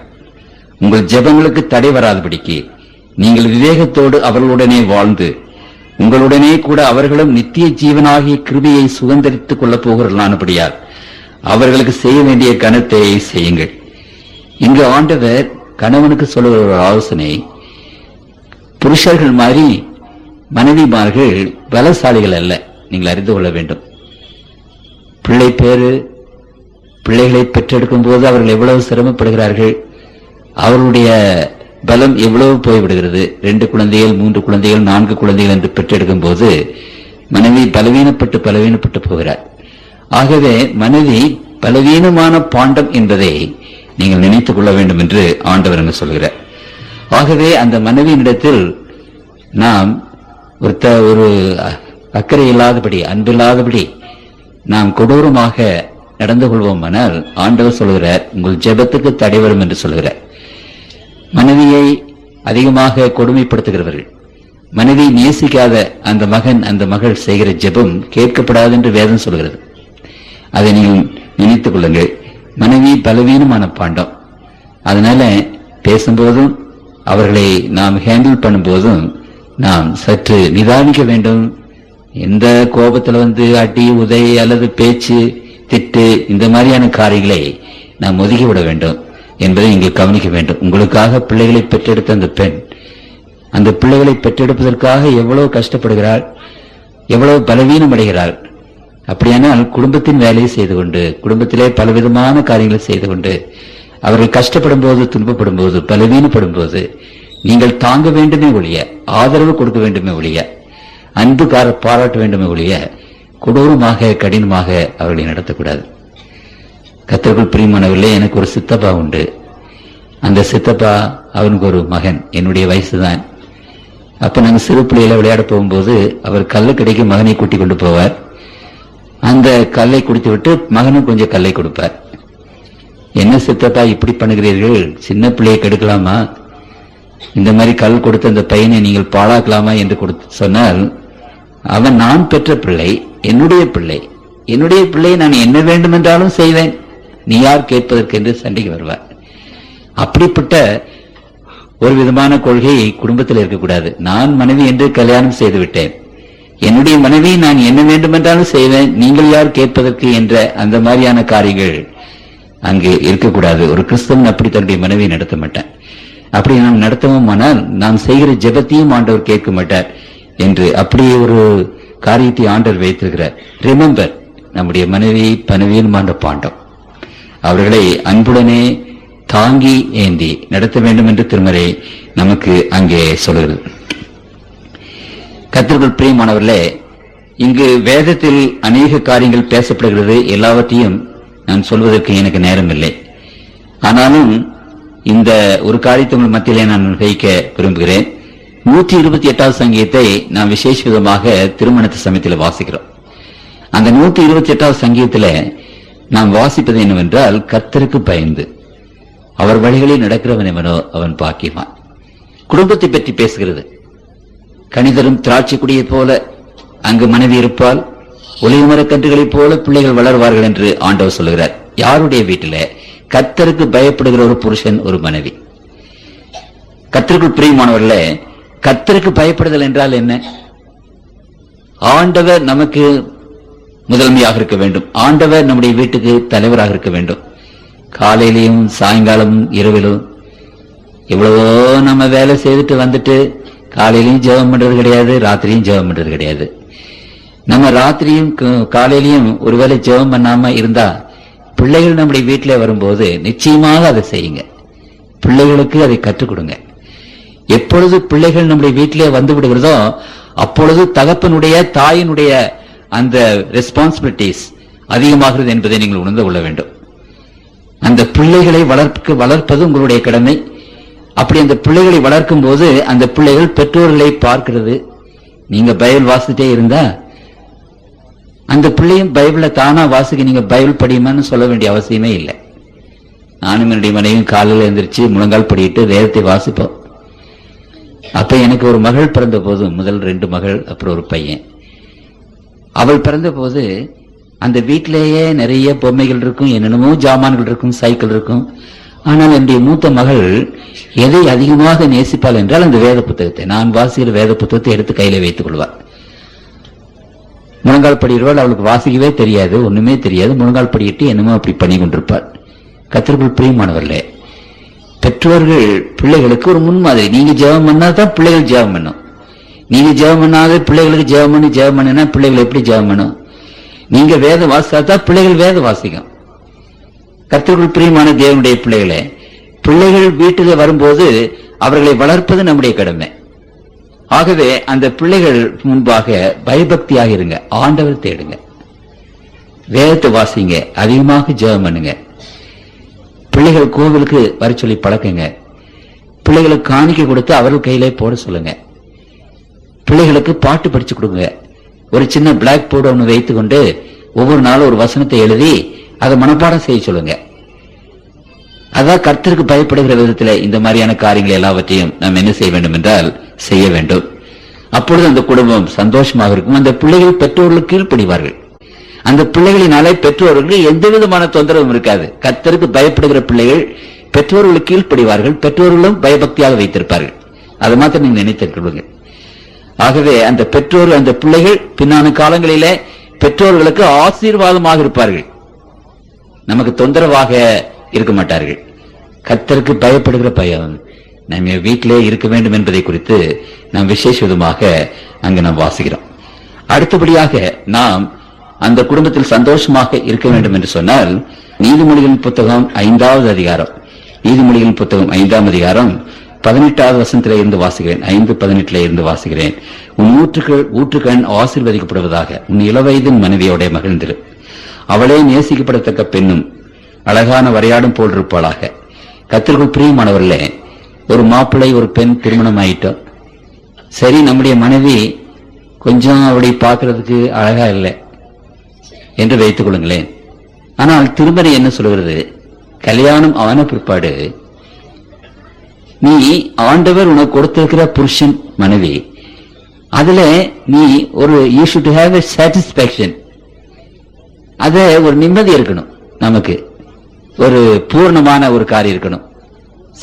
உங்கள் ஜெபங்களுக்கு தடை வராதபடிக்கு நீங்கள் விவேகத்தோடு அவர்களுடனே வாழ்ந்து உங்களுடனே கூட அவர்களும் நித்திய ஜீவனாகிய கிருபையை சுதந்திரித்துக் கொள்ளப் போகிறார்களானபடியால் அவர்களுக்கு செய்ய வேண்டிய கனத்தை செய்யுங்கள். இங்கு ஆண்டவர் கணவனுக்கு சொல்லுகிற ஒரு ஆலோசனை, புருஷர்கள் மாதிரி மனைவிமார்கள் பலசாலிகள் அல்ல, நீங்கள் அறிந்து கொள்ள வேண்டும். பிள்ளைகளை பெற்றெடுக்கும் போது அவர்கள் எவ்வளவு சிரமப்படுகிறார்கள், அவர்களுடைய பலம் எவ்வளவு போய்விடுகிறது. 2 குழந்தைகள், 3 குழந்தைகள், 4 குழந்தைகள் என்று பெற்றெடுக்கும் போது மனைவி பலவீனப்பட்டு போகிறார். ஆகவே மனைவி பலவீனமான பாண்டம் என்பதை நீங்கள் நினைத்துக் கொள்ள வேண்டும் என்று ஆண்டவர் என்று சொல்கிறார். ஆகவே அந்த மனைவியினிடத்தில் நாம் ஒரு அக்கறை இல்லாதபடி, அன்பில்லாதபடி நாம் கொடூரமாக நடந்து கொள்வோமானால் ஆண்டவர் சொல்கிறார், உங்கள் ஜெபத்துக்கு தடை வரும் என்று சொல்கிறார். மனைவியை அதிகமாக கொடுமைப்படுத்துகிறவர்கள், மனைவி நேசிக்காத அந்த மகன் அந்த மகள் செய்கிற ஜெபம் கேட்கப்படாது என்று வேதம் சொல்கிறது. அதை நீங்கள் நினைத்துக் கொள்ளுங்கள். மனைவி பலவீனமான பாண்டம். அதனால பேசும்போதும் அவர்களை நாம் ஹேண்டில் பண்ணும்போதும் நாம் சற்று நிதானிக்க வேண்டும். எந்த கோபத்தில் அடி உதை அல்லது பேச்சு திட்டு இந்த மாதிரியான காரியங்களை நாம் ஒதுக்கிவிட வேண்டும் என்பதை இங்கே கவனிக்க வேண்டும். உங்களுக்காக பிள்ளைகளை பெற்றெடுத்த அந்த பெண் அந்த பிள்ளைகளை பெற்றெடுப்பதற்காக எவ்வளவு கஷ்டப்படுகிறாள், எவ்வளவு பலவீனம் அடைகிறாள். அப்படியானால் குடும்பத்தின் வேலையை செய்து கொண்டு, குடும்பத்திலே பலவிதமான காரியங்களை செய்து கொண்டு அவர்கள் கஷ்டப்படும் போது, துன்பப்படும் போது, பலவீனப்படும் போது நீங்கள் தாங்க வேண்டுமே ஒழிய, ஆதரவு கொடுக்க வேண்டுமே ஒழிய, அன்பு பாராட்ட வேண்டுமே ஒழிய கொடூரமாக கடினமாக அவர்களை நடத்தக்கூடாது. கர்த்தருக்குள் பிரியமானவர்களே, எனக்கு ஒரு சித்தப்பா உண்டு. அந்த சித்தப்பா அவனுக்கு ஒரு மகன், என்னுடைய வயசுதான். அப்ப நாங்க சிறு பிள்ளையில விளையாட போகும்போது அவர் கல்லுக்கடைக்கு மகனை கூட்டிக் கொண்டு போவார். அந்த கல்லை குடித்து விட்டு மகனும் கொஞ்சம் கல்லை கொடுப்பார். என்ன சித்தப்பா இப்படி பண்ணுகிறீர்கள், சின்ன பிள்ளையை கெடுக்கலாமா, இந்த மாதிரி கல் கொடுத்து அந்த பையனை நீங்கள் பாழாக்கலாமா என்று சொன்னால், அவன் நான் பெற்ற பிள்ளை, என்னுடைய பிள்ளை, என்னுடைய பிள்ளையை நான் என்ன வேண்டும் என்றாலும் செய்வேன், நீ யார் கேட்பதற்கு என்று சண்டைக்கு வருவார். அப்படிப்பட்ட ஒரு விதமான கொள்கை குடும்பத்தில் இருக்கக்கூடாது. நான் மனைவி என்று கல்யாணம் செய்து விட்டேன், என்னுடைய மனைவி நான் என்ன வேண்டும் என்றாலும் செய்வேன், நீங்கள் யார் கேட்பதற்கு என்ற அந்த மாதிரியான காரியங்கள் அங்கு இருக்கக்கூடாது. ஒரு கிறிஸ்தவன் அப்படி தன்னுடைய மனைவியை நடத்த மாட்டான். அப்படி நாம் நடத்தவும் ஆனால் நாம் செய்கிற ஜெபத்தையும் ஆண்டவர் கேட்க மாட்டார் என்று அப்படியே ஒரு காரியத்தை ஆண்டவர் வைத்திருக்கிறார். ரிமெம்பர், நம்முடைய மனைவி பனவியின் மாண்ட பாண்டம், அவர்களை அன்புடனே தாங்கி ஏந்தி நடத்த வேண்டும் என்று திருமறை நமக்கு அங்கே சொல்கிறது. கர்த்தருக்குள் பிரியமானவர்களே, இங்கு வேதத்தில் அநேக காரியங்கள் பேசப்படுகிறது. எல்லாவற்றையும் நான் சொல்வதற்கு எனக்கு நேரம் இல்லை. ஆனாலும் இந்த ஒரு காரியத்தை உங்கள் மத்தியிலே நான் வைக்க விரும்புகிறேன். 128வது சங்கீதத்தை நாம் விசேஷ விதமாக திருமணத்து சமயத்தில் வாசிக்கிறோம். அந்த 128வது சங்கீதத்தில் நாம் வாசிப்பது என்னவென்றால், கர்த்தருக்கு பயந்து அவர் வழிகளில் நடக்கிறவன் எவனோ அவன் பாக்கியவான். குடும்பத்தை பற்றி பேசுகிறது. கனிதரும் திராட்சை குடியை போல அங்கு மனைவி இருப்பால், ஒலிவ மரக்கன்றுகளைப் போல பிள்ளைகள் வளர்வார்கள் என்று ஆண்டவர் சொல்லுகிறார். யாருடைய வீட்டில கர்த்தருக்கு பயப்படுகிற ஒரு புருஷன், ஒரு மனைவி. கர்த்தருக்குள் பிரியமானவர்களே, கர்த்தருக்கு பயப்படுதல் என்றால் என்ன? ஆண்டவர் நமக்கு முதன்மையாக இருக்க வேண்டும். ஆண்டவர் நம்முடைய வீட்டுக்கு தலைவராக இருக்க வேண்டும். காலையிலையும் சாயங்காலமும் இரவிலும் எவ்வளவோ நம்ம வேலை செய்துட்டு வந்துட்டு காலையிலையும் ஜெபம் பண்றது கிடையாது, ராத்திரியும் ஜெபம் பண்றது கிடையாது. நம்ம ராத்திரியும் காலையிலையும் ஒருவேளை ஜெபம் பண்ணாம இருந்தா, பிள்ளைகள் நம்முடைய வீட்டிலே வரும்போது நிச்சயமாக அதை செய்யுங்க. பிள்ளைகளுக்கு அதை கற்றுக் கொடுங்க. எப்பொழுது பிள்ளைகள் நம்முடைய வீட்டிலே வந்து விடுகிறதோ அப்பொழுது தகப்பனுடைய தாயினுடைய அந்த ரெஸ்பான்சிபிலிட்டிஸ் அதிகமாகிறது என்பதை நீங்கள் உணர்ந்து கொள்ள வேண்டும். அந்த பிள்ளைகளை வளர்ப்பது உங்களுடைய கடமை. அப்படி அந்த பிள்ளைகளை வளர்க்கும் போது அந்த பிள்ளைகள் பெற்றோர்களை பார்க்கிறது. நீங்க பைபிள் வாசிட்டே இருந்தா அந்த பிள்ளையும் பைபிளை தானா வாசிக்க நீங்க பைபிள் படியுமான்னு சொல்ல வேண்டிய அவசியமே இல்லை. நானும் என்னுடைய மனைவியும் காலையில் எழுந்திரிச்சு முழங்கால் படிட்டு வேதத்தை வாசிப்போம். அப்ப எனக்கு ஒரு மகள் பிறந்த போது, முதல் 2 மகள், அப்புறம் ஒரு பையன். அவள் பிறந்த போது அந்த வீட்டிலேயே நிறைய பொம்மைகள் இருக்கும், என்னென்னமோ ஜாமான்கள் இருக்கும், சைக்கிள் இருக்கும். ஆனால் என்னுடைய மூத்த மகள் எதை அதிகமாக நேசிப்பாள் என்றால் அந்த வேத புத்தகத்தை, நான் வாசிக்கிற வேத புத்தகத்தை எடுத்து கையில வைத்துக் கொள்வாள். முழங்கால் படிடுவாள். அவளுக்கு வாசிக்கவே தெரியாது, ஒண்ணுமே தெரியாது. முழங்கால் படியிட்டு என்னமோ அப்படி பண்ணி கொண்டிருப்பாள். கர்த்தருக்குள் பிரியமானவர்களே, பெற்றோர்கள் பிள்ளைகளுக்கு ஒரு முன்மாதிரி. நீங்க ஜெபம் பண்ணாதான் பிள்ளைகள் ஜெபம் பண்ணும். நீங்க ஜெபம் பண்ணாத பிள்ளைகளுக்கு ஜெபம் பண்ணினா பிள்ளைகள் எப்படி ஜெபம் பண்ணும்? நீங்க வேதம் வாசித்தாதான் பிள்ளைகள் வேதம் வாசிக்கும். கர்த்தருக்குள் பிரியமான தேவனுடைய பிள்ளைகளே, பிள்ளைகள் வீட்டுக்கு வரும்போது அவர்களை வளர்ப்பது நம்முடைய கடமை. ஆகவே அந்த பிள்ளைகள் முன்பாக பயபக்தியாக இருங்க, ஆண்டவர் தேடுங்க, வேதத்தை வாசிங்க, அதிகமாக ஜெபம் பண்ணுங்க. பிள்ளைகள் கோவிலுக்கு வர சொல்லி பழக்குங்க. பிள்ளைகளுக்கு காணிக்கை கொடுத்து அவர்கள் கையிலே போட சொல்லுங்க. பிள்ளைகளுக்கு பாட்டு படிச்சு கொடுங்க. ஒரு சின்ன பிளாக் போர்டு ஒன்று வைத்துக் கொண்டு ஒவ்வொரு நாளும் ஒரு வசனத்தை எழுதி அதை மனப்பாடம் செய்ய சொல்லுங்க. அதான் கர்த்தருக்கு பயப்படுகிற விதத்தில் இந்த மாதிரியான காரியங்கள் எல்லாவற்றையும் நாம் என்ன செய்ய வேண்டும் என்றால் செய்ய வேண்டும். அப்பொழுது அந்த குடும்பம் சந்தோஷமாக இருக்கும். அந்த பிள்ளைகள் பெற்றோர்களுக்கு கீழ்ப்படிவார்கள். அந்த பிள்ளைகளினாலே பெற்றோர்களுக்கு எந்த விதமான தொந்தரவும் இருக்காது. கர்த்தருக்கு பயப்படுகிற பிள்ளைகள் பெற்றோர்களுக்கு கீழ்ப்படிவார்கள், பெற்றோர்களும் பயபக்தியாக வைத்திருப்பார்கள். அதை மாத்திரம் நீங்க நினைத்திருக்கிறீர்கள். ஆகவே அந்த பெற்றோர், அந்த பிள்ளைகள் பின்னான காலங்களிலே பெற்றோர்களுக்கு ஆசீர்வாதமாக இருப்பார்கள், நமக்கு தொந்தரவாக இருக்க மாட்டார்கள். கர்த்தருக்கு பயப்படுகிற பயம் நம்ம வீட்டிலே இருக்க வேண்டும் என்பதை குறித்து நாம் விசேஷ விதமாக அங்கு நாம் வாசிக்கிறோம். அடுத்தபடியாக நாம் அந்த குடும்பத்தில் சந்தோஷமாக இருக்க வேண்டும் என்று சொன்னால், நீதிமொழிகளின் புத்தகம் 5வது அதிகாரம், நீதிமொழிகளின் புத்தகம் 5ஆம் அதிகாரம் 18வது வசனத்திலே இருந்து வாசிக்கிறேன். 5:18 இருந்து வாசிக்கிறேன். உன் ஊற்றுக்கண் ஆசீர்வதிக்கப்படுவதாக. உன் இளவயதின் மனைவியோட மகிழ்ந்திரு. அவளே நேசிக்கப்படத்தக்க பெண்ணும் அழகான வரையாடும் போல் இருப்பாளாக. கர்த்தருக்குள் பிரியமானவர்களே, ஒரு மாப்பிள்ளை ஒரு பெண் திருமணம் ஆயிட்டோம். சரி, நம்முடைய மனைவி கொஞ்சம் அப்படி பார்க்கறதுக்கு அழகா இல்லை என்று வைத்துக் கொள்ளுங்களேன். ஆனால் திருமறை என்ன சொல்கிறது? கல்யாணம் ஆன பிற்பாடு நீ ஆண்டவர் உனக்கு கொடுத்திருக்கிற புருஷன் மனைவி, அதுல நீ ஒரு you should have a satisfaction, அத ஒரு நிம்மதி இருக்கணும், நமக்கு ஒரு பூர்ணமான ஒரு காரியம் இருக்கணும்.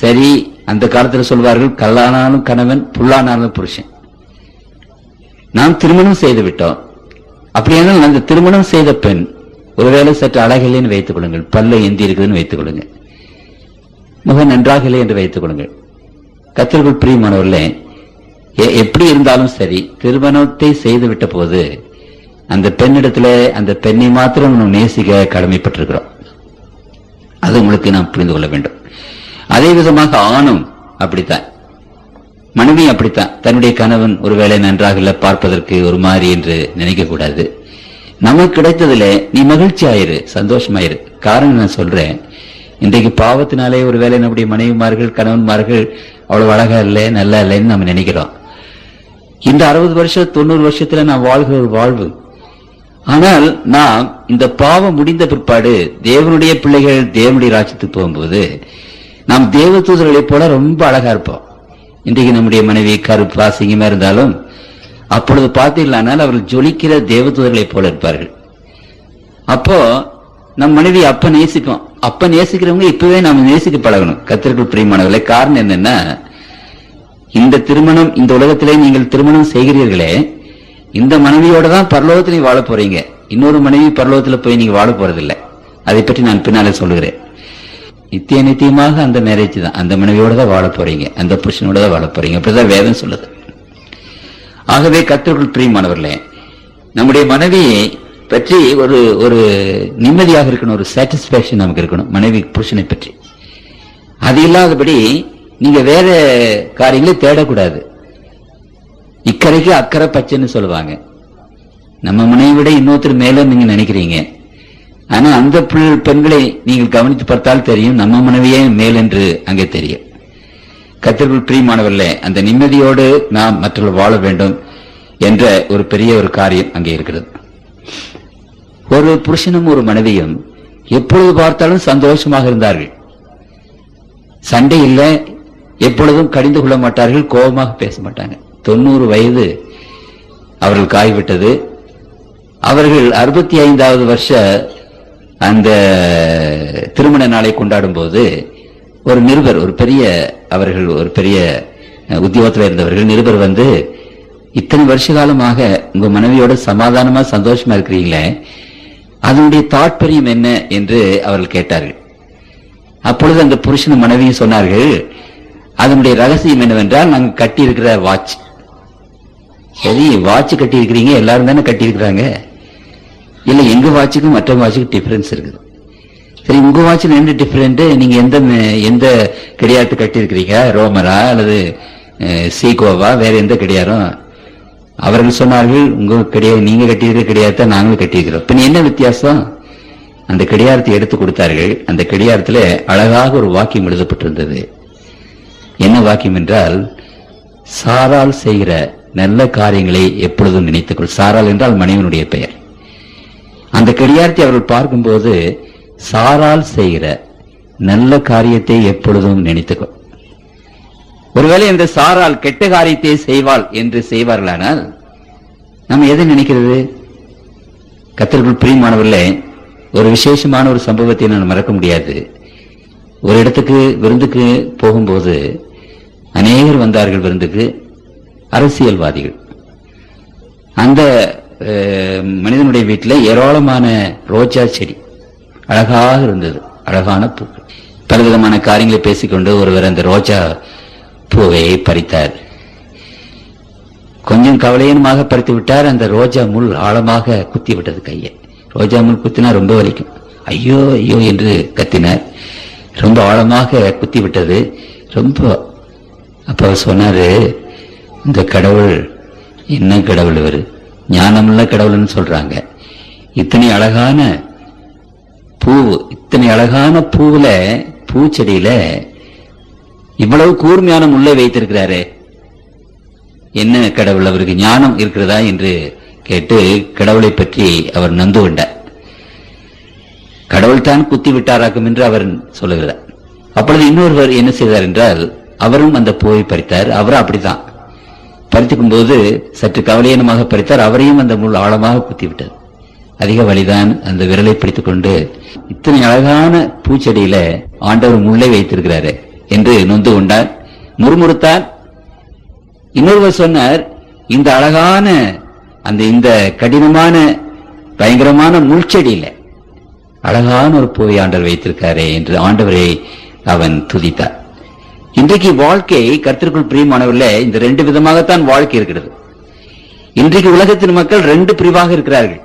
சரி, அந்த காலத்தில் சொல்வார்கள் கல்லானாலும் கணவன் புல்லானாலும் புருஷன். நாம் திருமணம் செய்து விட்டோம். அப்படியானால் அந்த திருமணம் செய்த பெண் ஒருவேளை சற்று அழகில்லைன்னு வைத்துக் கொள்ளுங்கள், பல்ல எந்தி இருக்குதுன்னு வைத்துக் கொள்ளுங்கள், முகம் நன்றாக இல்லை என்று வைத்துக் கொள்ளுங்கள். கர்த்தருக்குள் பிரியமானவர்களே, எப்படி இருந்தாலும் சரி, திருமணத்தை செய்து விட்ட போது அந்த பெண்ணிடத்துல அந்த பெண்ணை மாத்திரம் நாம் நேசிக்க கடமைப்பட்டிருக்கிறோம். அது உங்களுக்கு நாம் புரிந்து கொள்ள வேண்டும். அதே விதமாக ஆணும் அப்படித்தான், மனைவி அப்படித்தான். தன்னுடைய கணவன் ஒருவேளை நன்றாக இல்லை, பார்ப்பதற்கு ஒரு மாதிரி என்று நினைக்க கூடாது. நமக்கு கிடைத்ததுல நீ மகிழ்ச்சி ஆயிரு, சந்தோஷமாயிரு. காரணம் நான் சொல்றேன், இன்றைக்கு பாவத்தினாலே ஒருவேளை நம்முடைய மனைவிமார்கள் கணவன்மார்கள் அவ்வளவு அழகா இல்லை, நல்லா இல்லைன்னு நம்ம நினைக்கிறோம். இந்த 60 வருஷம் 90 வருஷத்துல நான் வாழ்கிற ஒரு வாழ்வு. ஆனால் நாம் இந்த பாவம் முடிந்த பிற்பாடு தேவனுடைய பிள்ளைகள் தேவனுடைய ராஜ்யத்துக்கு போகும்போது நாம் தேவ தூதர்களைப் போல ரொம்ப அழகா இருப்போம். இன்றைக்கு நம்முடைய மனைவி கருப்பா சிங்கமா இருந்தாலும் அப்பொழுது பார்த்தீங்களானால் அவர்கள் ஜொலிக்கிற தேவ தூதர்களைப் போல இருப்பார்கள். அப்போ நம் மனைவி அப்ப நேசிப்போம். அப்ப நேசிக்கிறவங்க இப்பவே நாம நேசிக்க பழகணும். கர்த்தருக்குள் பிரியமானவர்களே, காரணம் என்னன்னா, இந்த திருமணம், இந்த உலகத்திலே நீங்கள் திருமணம் செய்கிறீர்களே, இந்த மனைவியோட தான் பரலோகத்திலே வாழ போறீங்க. இன்னொரு மனைவி பரலோகத்துல போய் நீங்க வாழ போறதில்லை. அதை பற்றி நான் பின்னாலே சொல்லுகிறேன். நித்தியமாக அந்த மேரேஜ் தான், அந்த மனைவியோட தான் வாழ போறீங்க, அந்த புருஷனோட தான் வாழ போறீங்க. அப்படிதான் வேதம் சொல்லுது. ஆகவே கர்த்தருக்குள் பிரியமானவர்களே, நம்முடைய மனைவியை பற்றி ஒரு நிம்மதியாக இருக்கணும், ஒரு சாட்டிஸ்பாக்சன் நமக்கு இருக்கணும் மனைவி புருஷனை பற்றி. அது இல்லாதபடி நீங்க வேற காரியங்களை தேடக்கூடாது. இக்கரைக்கு அக்கறை பச்சைன்னு சொல்லுவாங்க. நம்ம மனைவி விட இன்னொருத்தர் மேல நீங்க நினைக்கிறீங்க. ஆனா அந்த பெண்களை நீங்கள் கவனித்து பார்த்தால் தெரியும், நம்ம மனைவியே மேல் என்று அங்கே தெரியும். கர்த்தருக்குள் பிரியமானவர்களே, அந்த நிம்மதியோடு நாம் மற்றவர்கள் வாழ வேண்டும் என்ற ஒரு பெரிய ஒரு காரியம் அங்கே இருக்கிறது. ஒரு புருஷனும் ஒரு மனைவியும் எப்பொழுது பார்த்தாலும் சந்தோஷமாக இருந்தார்கள். சண்டை இல்லை, எப்பொழுதும் கடிந்து கொள்ள மாட்டார்கள், கோபமாக பேச மாட்டாங்க. 90 வயது அவர்கள் காய்விட்டது. அவர்கள் 65வது வருஷ அந்த திருமண நாளை கொண்டாடும் போது ஒரு நிருபர், அவர்கள் ஒரு பெரிய உத்தியோகத்தில் இருந்தவர்கள், நிருபர் வந்து, இத்தனை வருஷ காலமாக உங்க மனைவியோட சமாதானமா சந்தோஷமா இருக்கிறீங்களே, அதனுடைய தாற்பயம் என்ன என்று அவர்கள் கேட்டார்கள். அப்பொழுது அந்த புருஷன் மனைவியும் சொன்னார்கள், அதனுடைய ரகசியம் என்னவென்றால், நாங்க கட்டி இருக்கிற வாட்ச். சரி, வாட்ச் கட்டி இருக்கிறீங்க, எல்லாரும் தானே கட்டி இருக்கிறாங்க. இல்ல, எங்க வாட்சுக்கும் மற்ற வாட்சுக்கும் டிஃபரன்ஸ் இருக்குது. சரி, உங்க வாட்சில் என்ன டிஃபரெண்ட்? நீங்க எந்த கடியாரத்தை கட்டி இருக்கிறீங்க? ரோமரா அல்லது சீகோவா, வேற எந்த கடியாரம்? அவர்கள் சொன்னார்கள், உங்க கடியாரம், நீங்க கட்டியிருக்கிற கடியாரத்தை நாங்களும் கட்டியிருக்கிறோம். பின் என்ன வித்தியாசம்? அந்த கடியாரத்தை எடுத்து கொடுத்தார்கள். அந்த கடியாரத்துல அழகாக ஒரு வாக்கியம் எழுதப்பட்டிருந்தது. என்ன வாக்கியம் என்றால், சாரால் செய்கிற நல்ல காரியங்களை எப்பொழுதும் நினைத்துக்கொள். சாரால் என்றால் மனைவனுடைய பெயர். அந்த கடியாரத்தை அவர்கள் பார்க்கும்போது, சாரால் செய்கிற நல்ல காரியத்தை எப்பொழுதும் நினைத்துக்கொள். ஒருவேளை இந்த சாரால் கெட்ட காரியத்தை செய்வாள் என்று செய்வார்களானால் நம்ம எதை நினைக்கிறது? கர்த்தருக்குள் பிரியமானவர்களே, ஒரு விசேஷமான ஒரு சம்பவத்தை நான் மறக்க முடியாது. ஒரு இடத்துக்கு விருந்துக்கு போகும்போது அநேகர் வந்தார்கள் விருந்துக்கு, அரசியல்வாதிகள். அந்த மனிதனுடைய வீட்டில் ஏராளமான ரோஜா செடி அழகாக இருந்தது, அழகான பூக்கள். பலவிதமான காரியங்களை பேசிக்கொண்டு ஒருவர் அந்த ரோஜா பூவை பறித்தார். கொஞ்சம் கவலையனமாக பறித்து விட்டார். அந்த ரோஜா முள் ஆழமாக குத்தி விட்டது கையை. ரோஜா முள் குத்தினா ரொம்ப வலிக்கும். ஐயோ ஐயோ என்று கத்தினார். ரொம்ப ஆழமாக குத்தி விட்டது. ரொம்ப அப்ப அவர் சொன்னாரு, இந்த கடவுள் என்ன கடவுள், இவரு ஞானமுள்ள கடவுள்னு சொல்றாங்க. இத்தனை அழகான பூ, இத்தனை அழகான பூவுல, பூச்செடியில இவ்வளவு கூர்மையான முல்லை வைத்திருக்கிறாரு, என்ன கடவுள், அவருக்கு ஞானம் இருக்கிறதா என்று கேட்டு கடவுளை பற்றி அவர் நொந்து கொண்டார். கடவுள் தான் குத்தி விட்டாராக்கும் என்று அவர் சொல்லுகிறார். அப்பொழுது இன்னொருவர் என்ன செய்தார் என்றால், அவரும் அந்த பூவை பறித்தார். அவரும் அப்படித்தான் பறித்துக்கும் போது சற்று கவலையனமாக பறித்தார். அவரையும் அந்த முள் ஆழமாக குத்தி விட்டார். அதிக வலிதான். அந்த விரலை பிடித்துக் கொண்டு, இத்தனை அழகான பூச்செடியில ஆண்டவர் முல்லை வைத்திருக்கிறாரு என்று நொந்து கொண்டார், முறுமுறுத்தார். இன்னொருவர் சொன்னார், இந்த அழகான இந்த கடினமான பயங்கரமான முள்செடியில அழகான ஒரு பூவை ஆண்டவர் வைத்திருக்காரே என்று ஆண்டவரை அவன் துதித்தார். இன்றைக்கு வாழ்க்கை கர்த்தருக்குள் பிரியமானவர்களே, இந்த ரெண்டு விதமாகத்தான் வாழ்க்கை இருக்கிறது. இன்றைக்கு உலகத்தின் மக்கள் ரெண்டு பிரிவாக இருக்கிறார்கள்.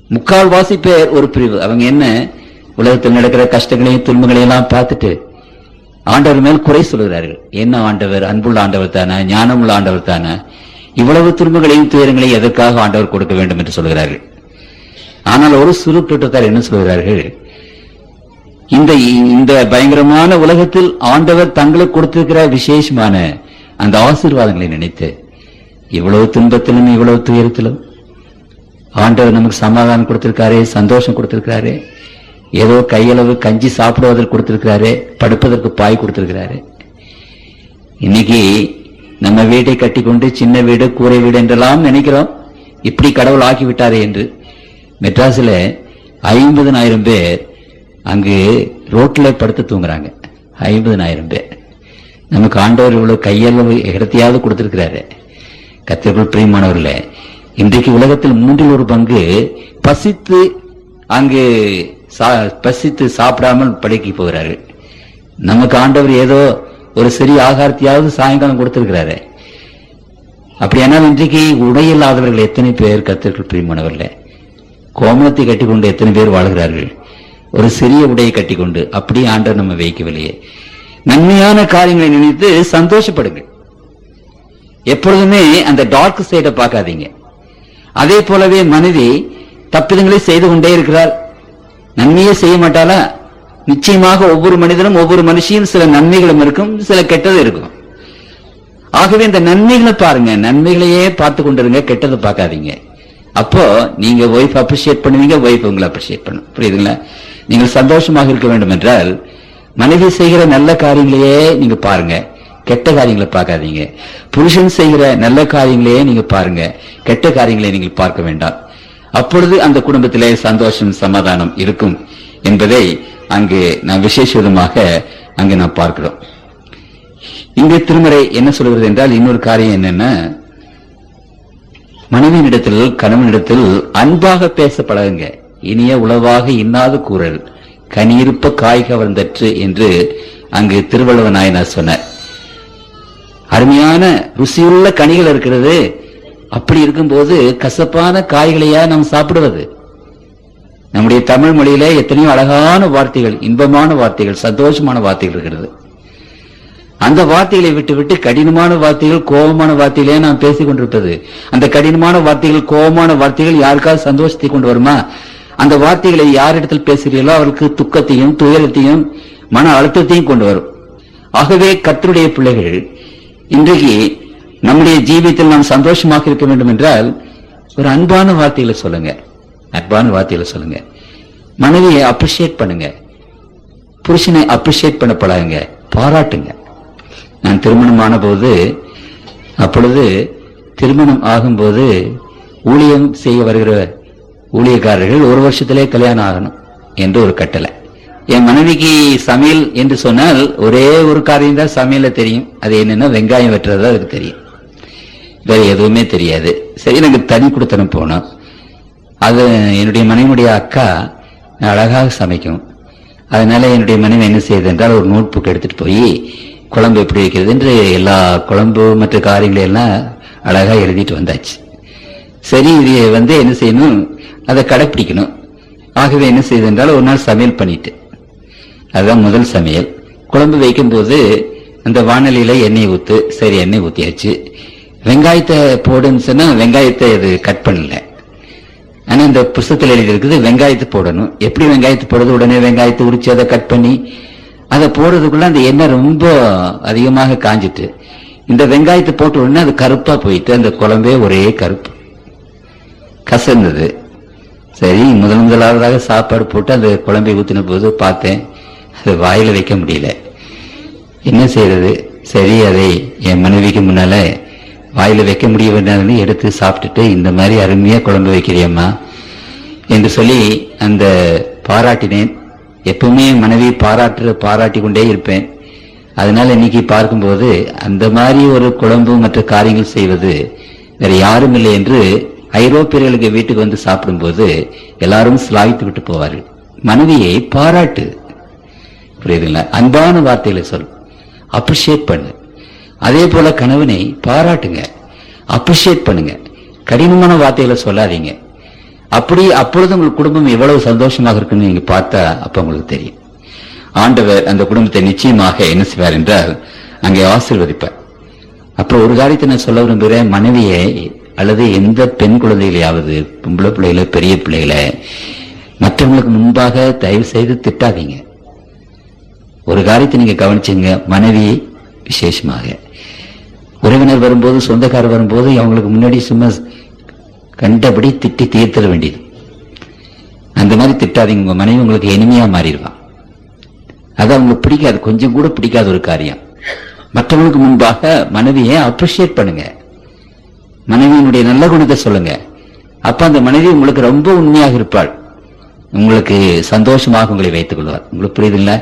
முக்கால்வாசி பேர் ஒரு பிரிவு. அவங்க என்ன, உலகத்தில் நடக்கிற கஷ்டங்களையும் துன்பங்களையும் எல்லாம் பார்த்துட்டு ஆண்டவர் மேல் குறை சொல்கிறார்கள். என்ன ஆண்டவர், அன்புள்ள ஆண்டவர் தானே, ஞானமுள்ள ஆண்டவர் தானே, இவ்வளவு துன்பங்களையும் துயரங்களையும் எதற்காக ஆண்டவர் கொடுக்க வேண்டும் என்று சொல்கிறார்கள். ஆனால் ஒரு சிறு கூட்டத்தார் என்ன சொல்கிறார்கள், இந்த பயங்கரமான உலகத்தில் ஆண்டவர் தங்களுக்கு கொடுத்திருக்கிற விசேஷமான அந்த ஆசீர்வாதங்களை நினைத்து, இவ்வளவு துன்பத்திலும் இவ்வளவு துயரத்திலும் ஆண்டவர் நமக்கு சமாதானம் கொடுத்திருக்காரே, சந்தோஷம் கொடுத்திருக்கிறாரே, ஏதோ கையளவு கஞ்சி சாப்பிடுவதற்கு கொடுத்திருக்கிறாரே, படுப்பதற்கு பாய் கொடுத்திருக்கிறாரே. இன்னைக்கு நம்ம வீட்டை கட்டிக்கொண்டு சின்ன வீடு, கூரை வீடு என்றெல்லாம் நினைக்கிறோம், இப்படி கடவுள் ஆக்கிவிட்டாரே என்று. மெட்ராஸ்ல 50,000 பேர் அங்கு ரோட்ல படுத்து தூங்குறாங்க. 50,000 பேர். நமக்கு ஆண்டவர் இவ்வளவு கையளவு இடத்தையாவது கொடுத்திருக்கிறாரு. கர்த்தருக்குள் பிரியமானவர்களே, இன்றைக்கு உலகத்தில் 1/3 பங்கு பசித்து அங்கு பசித்து சாப்பிடாமல் படுக்கி போகிறார்கள். நமக்கு ஆண்டவர் ஏதோ ஒரு சிறிய ஆகாரத்தையாவது சாயங்காலம் கொடுத்திருக்கிறாரு. அப்படியானால் இன்றைக்கு உடையில்லாதவர்கள் எத்தனை பேர் கர்த்தருக்குள் பிரியமானவர்களே? கோமணத்தை கட்டிக்கொண்டு எத்தனை பேர் வாழ்கிறார்கள்? ஒரு சிறிய உடையை கட்டிக்கொண்டு. அப்படி ஆண்டவர் நம்ம வைக்கவில்லையே. நன்மையான காரியங்களை நினைத்து சந்தோஷப்படுங்க. எப்பொழுதுமே அந்த டார்க் சைடை பார்க்காதீங்க. அதே போலவே மனைவி தப்பிதங்களை செய்து கொண்டே இருக்கிறார், நன்மையே செய்ய மாட்டாளா? நிச்சயமாக ஒவ்வொரு மனிதனும் ஒவ்வொரு மனுஷியும் சில நன்மைகளும் இருக்கும், சில கெட்டது இருக்கும். ஆகவே இந்த நன்மைகளை பாருங்க, நன்மைகளையே பார்த்து கொண்டிருங்க, கெட்டதை பார்க்காதீங்க. அப்போ நீங்க ஒய்ஃப் அப்ரிஷியேட் பண்ணுவீங்க, ஒய்ஃப் உங்களை அப்ரிஷியேட் பண்ணும். புரியுதுங்களா? நீங்கள் சந்தோஷமாக இருக்க வேண்டும் என்றால் மனைவி செய்கிற நல்ல காரியங்களையே நீங்க பாருங்க, கெட்ட காரியங்களை பார்க்காதீங்க. புருஷன் செய்கிற நல்ல காரியங்களையே நீங்க பாருங்க, கெட்ட காரியங்களை நீங்கள் பார்க்க வேண்டாம். அப்பொழுது அந்த குடும்பத்திலே சந்தோஷம், சமாதானம் இருக்கும் என்பதை அங்கு நாம் விசேஷ விதமாக அங்கு நாம் பார்க்கிறோம். இங்கே திருமறை என்ன சொல்கிறது என்றால், இன்னொரு காரியம் என்னன்னா, மனைவியினிடத்தில் கணவனிடத்தில் அன்பாக பேச பழகுங்க. இனிய உளவாக இன்னாது கூறல், கனியிருப்ப காய் கவர்ந்தற்று என்று அங்கு திருவள்ளுவ நாயனார் சொன்னார். அருமையான ருசியுள்ள கனிகள் இருக்கிறது. அப்படி இருக்கும்போது கசப்பான காய்களையா நாம் சாப்பிடுவது? நம்முடைய தமிழ் மொழியில எத்தனையோ அழகான வார்த்தைகள், இன்பமான வார்த்தைகள், சந்தோஷமான வார்த்தைகள் இருக்கிறது. அந்த வார்த்தைகளை விட்டு கடினமான வார்த்தைகள், கோபமான வார்த்தைகளே நாம் பேசிக் கொண்டிருப்பது. அந்த கடினமான வார்த்தைகள், கோபமான வார்த்தைகள் யாருக்காவது சந்தோஷத்தை கொண்டு வருமா? அந்த வார்த்தைகளை யாரிடத்தில் பேசுகிறீர்களோ அவருக்கு துக்கத்தையும் துயரத்தையும் மன அழுத்தத்தையும் கொண்டு வரும். ஆகவே கர்த்தருடைய பிள்ளைகள், இன்றைக்கு நம்முடைய ஜீவியத்தில் நாம் சந்தோஷமாக இருக்க வேண்டும் என்றால் ஒரு அன்பான வார்த்தைகளை சொல்லுங்க, அன்பான வார்த்தைகளை சொல்லுங்க. மனைவியை அப்ரிஷியேட் பண்ணுங்க, புருஷனை அப்ரிஷியேட் பண்ண பழகுங்க, பாராட்டுங்க. நான் திருமணமான போது, அப்பொழுது திருமணம் ஆகும்போது ஊழியம் செய்ய வருகிற ஊழியக்காரர்கள் 1 வருஷத்திலே கல்யாணம் ஆகணும் என்று ஒரு கட்டளை. என் மனைவிக்கு சமையல் என்று சொன்னால் ஒரே ஒரு காரியம் தான் சமையல தெரியும். அது என்னன்னா வெங்காயம் வெட்டுறது அதுக்கு தெரியும், வேற எதுவுமே தெரியாது. சரி, எனக்கு தனி கொடுத்தனம் போனோம். அது என்னுடைய மனைவியுடைய அக்கா அழகாக சமைக்கும். அதனால என்னுடைய மனைவி என்ன செய்யுது என்றால், ஒரு நோட் புக் எடுத்துட்டு போய் குழம்பு எப்படி வைக்கிறது என்று எல்லா குழம்பு மற்ற காரியங்களை எல்லாம் அழகா எழுதிட்டு வந்தாச்சு. சரி, இது என்ன செய்யணும், அதை கடைப்பிடிக்கணும். ஆகவே என்ன செய்யுது என்றால், ஒரு நாள் சமையல் பண்ணிட்டு, அதுதான் முதல் சமையல். குழம்பு வைக்கும் போது அந்த வானலியில எண்ணெய் ஊத்து. சரி, எண்ணெய் ஊத்தியாச்சு. வெங்காயத்தை போடுன்னு சொன்னா வெங்காயத்தை இது கட் பண்ணல. ஆனா இந்த புஸ்தகத்தில் எழுதி இருக்குது வெங்காயத்தை போடணும். எப்படி வெங்காயத்தை போடுறது? உடனே வெங்காயத்தை உரிச்சு அதை கட் பண்ணி அதை போடுறதுக்குள்ள அந்த எண்ணெய் ரொம்ப அதிகமாக காஞ்சிட்டு இந்த வெங்காயத்தை போட்ட உடனே அது கருப்பா போயிட்டு அந்த குழம்பே ஒரே கருப்பு கசந்தது. சரி, முதலாவதாக சாப்பாடு போட்டு அந்த குழம்பை ஊத்தின போது பார்த்தேன், அது வாயில வைக்க முடியல. என்ன செய்யறது? சரி, அதை என் மனைவிக்கு முன்னால வாயில வைக்க முடியவில்லை எடுத்து சாப்பிட்டுட்டு, இந்த மாதிரி அருமையா குழம்பு வைக்கிறியம்மா என்று சொல்லி அந்த பாராட்டினேன். எப்பவுமே மனைவி பாராட்டி கொண்டே இருப்பேன். அதனால இன்னைக்கு பார்க்கும்போது அந்த மாதிரி ஒரு குழம்பு மற்ற காரியங்கள் செய்வது வேற யாரும் இல்லை என்று ஐரோப்பியர்களுக்கு வீட்டுக்கு வந்து சாப்பிடும்போது எல்லாரும் சிலாகித்து விட்டு போவார்கள். மனைவியை பாராட்டு, புரியுதுங்களா? அன்பான வார்த்தைகளை சொல், அப்ரிஷியேட் பண்ணு. அதே போல கணவனை பாராட்டுங்க, அப்ரிஷியேட் பண்ணுங்க. கடினமான வார்த்தைகளை சொல்லாதீங்க. அப்பொழுது உங்கள் குடும்பம் எவ்வளவு சந்தோஷமாக இருக்குன்னு நீங்க பார்த்தா அப்ப உங்களுக்கு தெரியும். ஆண்டவர் அந்த குடும்பத்தை நிச்சயமாக என்ன செய்வார் என்றால் அங்கே ஆசீர்வதிப்பார். அப்புறம் ஒரு காரியத்தை நான் சொல்ல விரும்புகிறேன். மனைவியை அல்லது எந்த பெண் குழந்தைகளையாவது, பொம்பளை பிள்ளைகளை, பெரிய பிள்ளைகளை மற்றவங்களுக்கு முன்பாக தயவு செய்து திட்டாதீங்க. ஒரு காரியத்தை நீங்க கவனிச்சுங்க, மனைவி விசேஷமாக உறவினர் வரும்போது, சொந்தக்காரர் வரும்போது அவங்களுக்கு முன்னாடி சும்மா கண்டபடி திட்டி தீர்த்திட வேண்டியது. அந்த மாதிரி திட்டாதீங்க. உங்க மனைவி உங்களுக்கு இனிமையா மாறிடுவான். அது அவங்களுக்கு பிடிக்காது, கொஞ்சம் கூட பிடிக்காத ஒரு காரியம். மற்றவங்களுக்கு முன்பாக மனைவியை அப்ரிஷியேட் பண்ணுங்க, மனைவியினுடைய நல்ல குணத்தை சொல்லுங்க. அப்ப அந்த மனைவி உங்களுக்கு ரொம்ப உண்மையாக இருப்பாள், உங்களுக்கு சந்தோஷமாக உங்களை வைத்துக் கொள்வார். உங்களுக்கு புரியுதுல்ல?